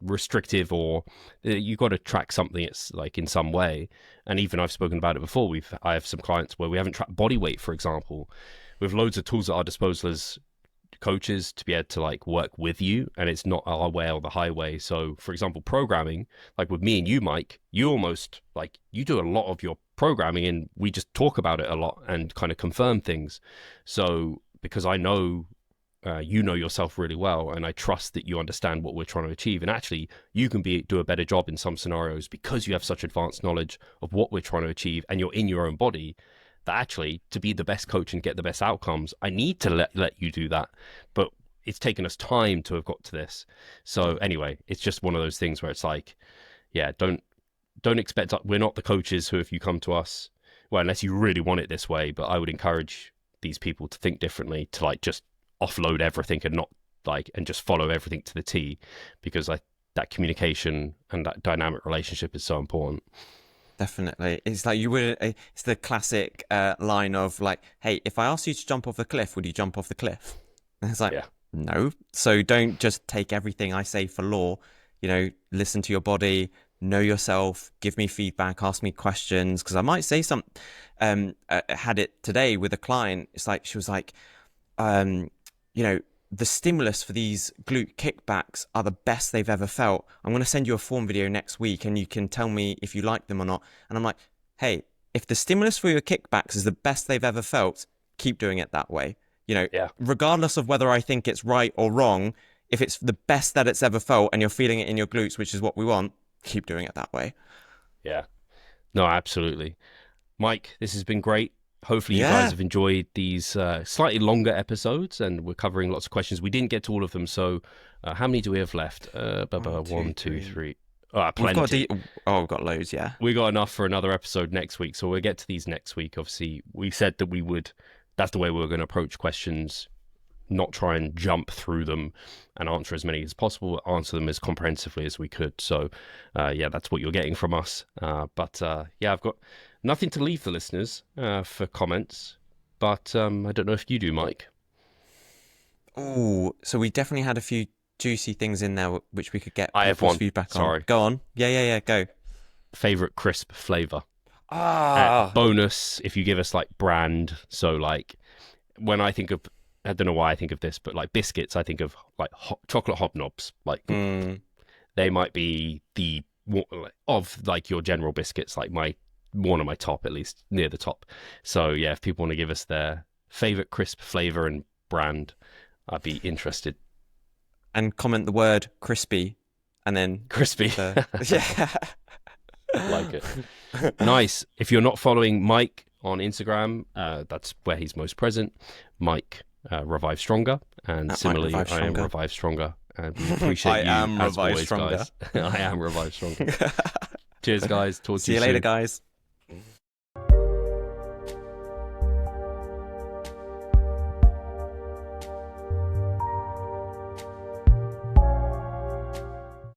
restrictive, or you got to track something it's like in some way. And even I've spoken about it before. I have some clients where we haven't tracked body weight, for example. We have loads of tools at our disposal as coaches to be able to like work with you, and it's not our way or the highway. So for example, programming, like with me and you, Mike, you almost like you do a lot of your programming and we just talk about it a lot and kind of confirm things. So because I know you know yourself really well, and I trust that you understand what we're trying to achieve. And actually, you can do a better job in some scenarios because you have such advanced knowledge of what we're trying to achieve, and you're in your own body. That actually, to be the best coach and get the best outcomes, I need to let you do that. But it's taken us time to have got to this. So anyway, it's just one of those things where it's like, yeah, don't expect, we're not the coaches who, if you come to us, well, unless you really want it this way, but I would encourage these people to think differently, to like just offload everything and not like, and just follow everything to the T, because that communication and that dynamic relationship is so important. Definitely. It's like it's the classic line of like, hey, if I asked you to jump off a cliff, would you jump off the cliff? And it's like, no. So don't just take everything I say for law, listen to your body, know yourself, give me feedback, ask me questions, because I might say something. I had it today with a client. It's like, she was like, the stimulus for these glute kickbacks are the best they've ever felt. I'm going to send you a form video next week and you can tell me if you like them or not. And I'm like, hey, if the stimulus for your kickbacks is the best they've ever felt, keep doing it that way. Regardless of whether I think it's right or wrong, if it's the best that it's ever felt and you're feeling it in your glutes, which is what we want, keep doing it that way. Yeah. No, absolutely. Mike, this has been great. Hopefully you guys have enjoyed these slightly longer episodes, and we're covering lots of questions. We didn't get to all of them, so how many do we have left? 1, 2, 3. Plenty. We've got loads, yeah. We got enough for another episode next week, so we'll get to these next week. Obviously, we said that that's the way we were going to approach questions, not try and jump through them and answer as many as possible, answer them as comprehensively as we could. So, that's what you're getting from us. But I've got nothing to leave the listeners for comments, but I don't know if you do, Mike. Oh, so we definitely had a few juicy things in there which we could get I have one feedback on. Sorry. Go on. Yeah, go. Favorite crisp flavor. Bonus if you give us like brand. So like when I think of, I don't know why I think of this, but like biscuits, I think of like chocolate hobnobs. Like they might be of like your general biscuits, like one of my top, at least near the top. So yeah, if people want to give us their favorite crisp flavor and brand, I'd be interested. And comment the word crispy and then crispy. Yeah. Like it. Nice. If you're not following Mike on Instagram, that's where he's most present. Mike Revive Stronger, and similarly I am Revive Stronger, and we appreciate you as always, guys. I am Revive Stronger. Cheers, guys. Talk to you soon. See you later, guys.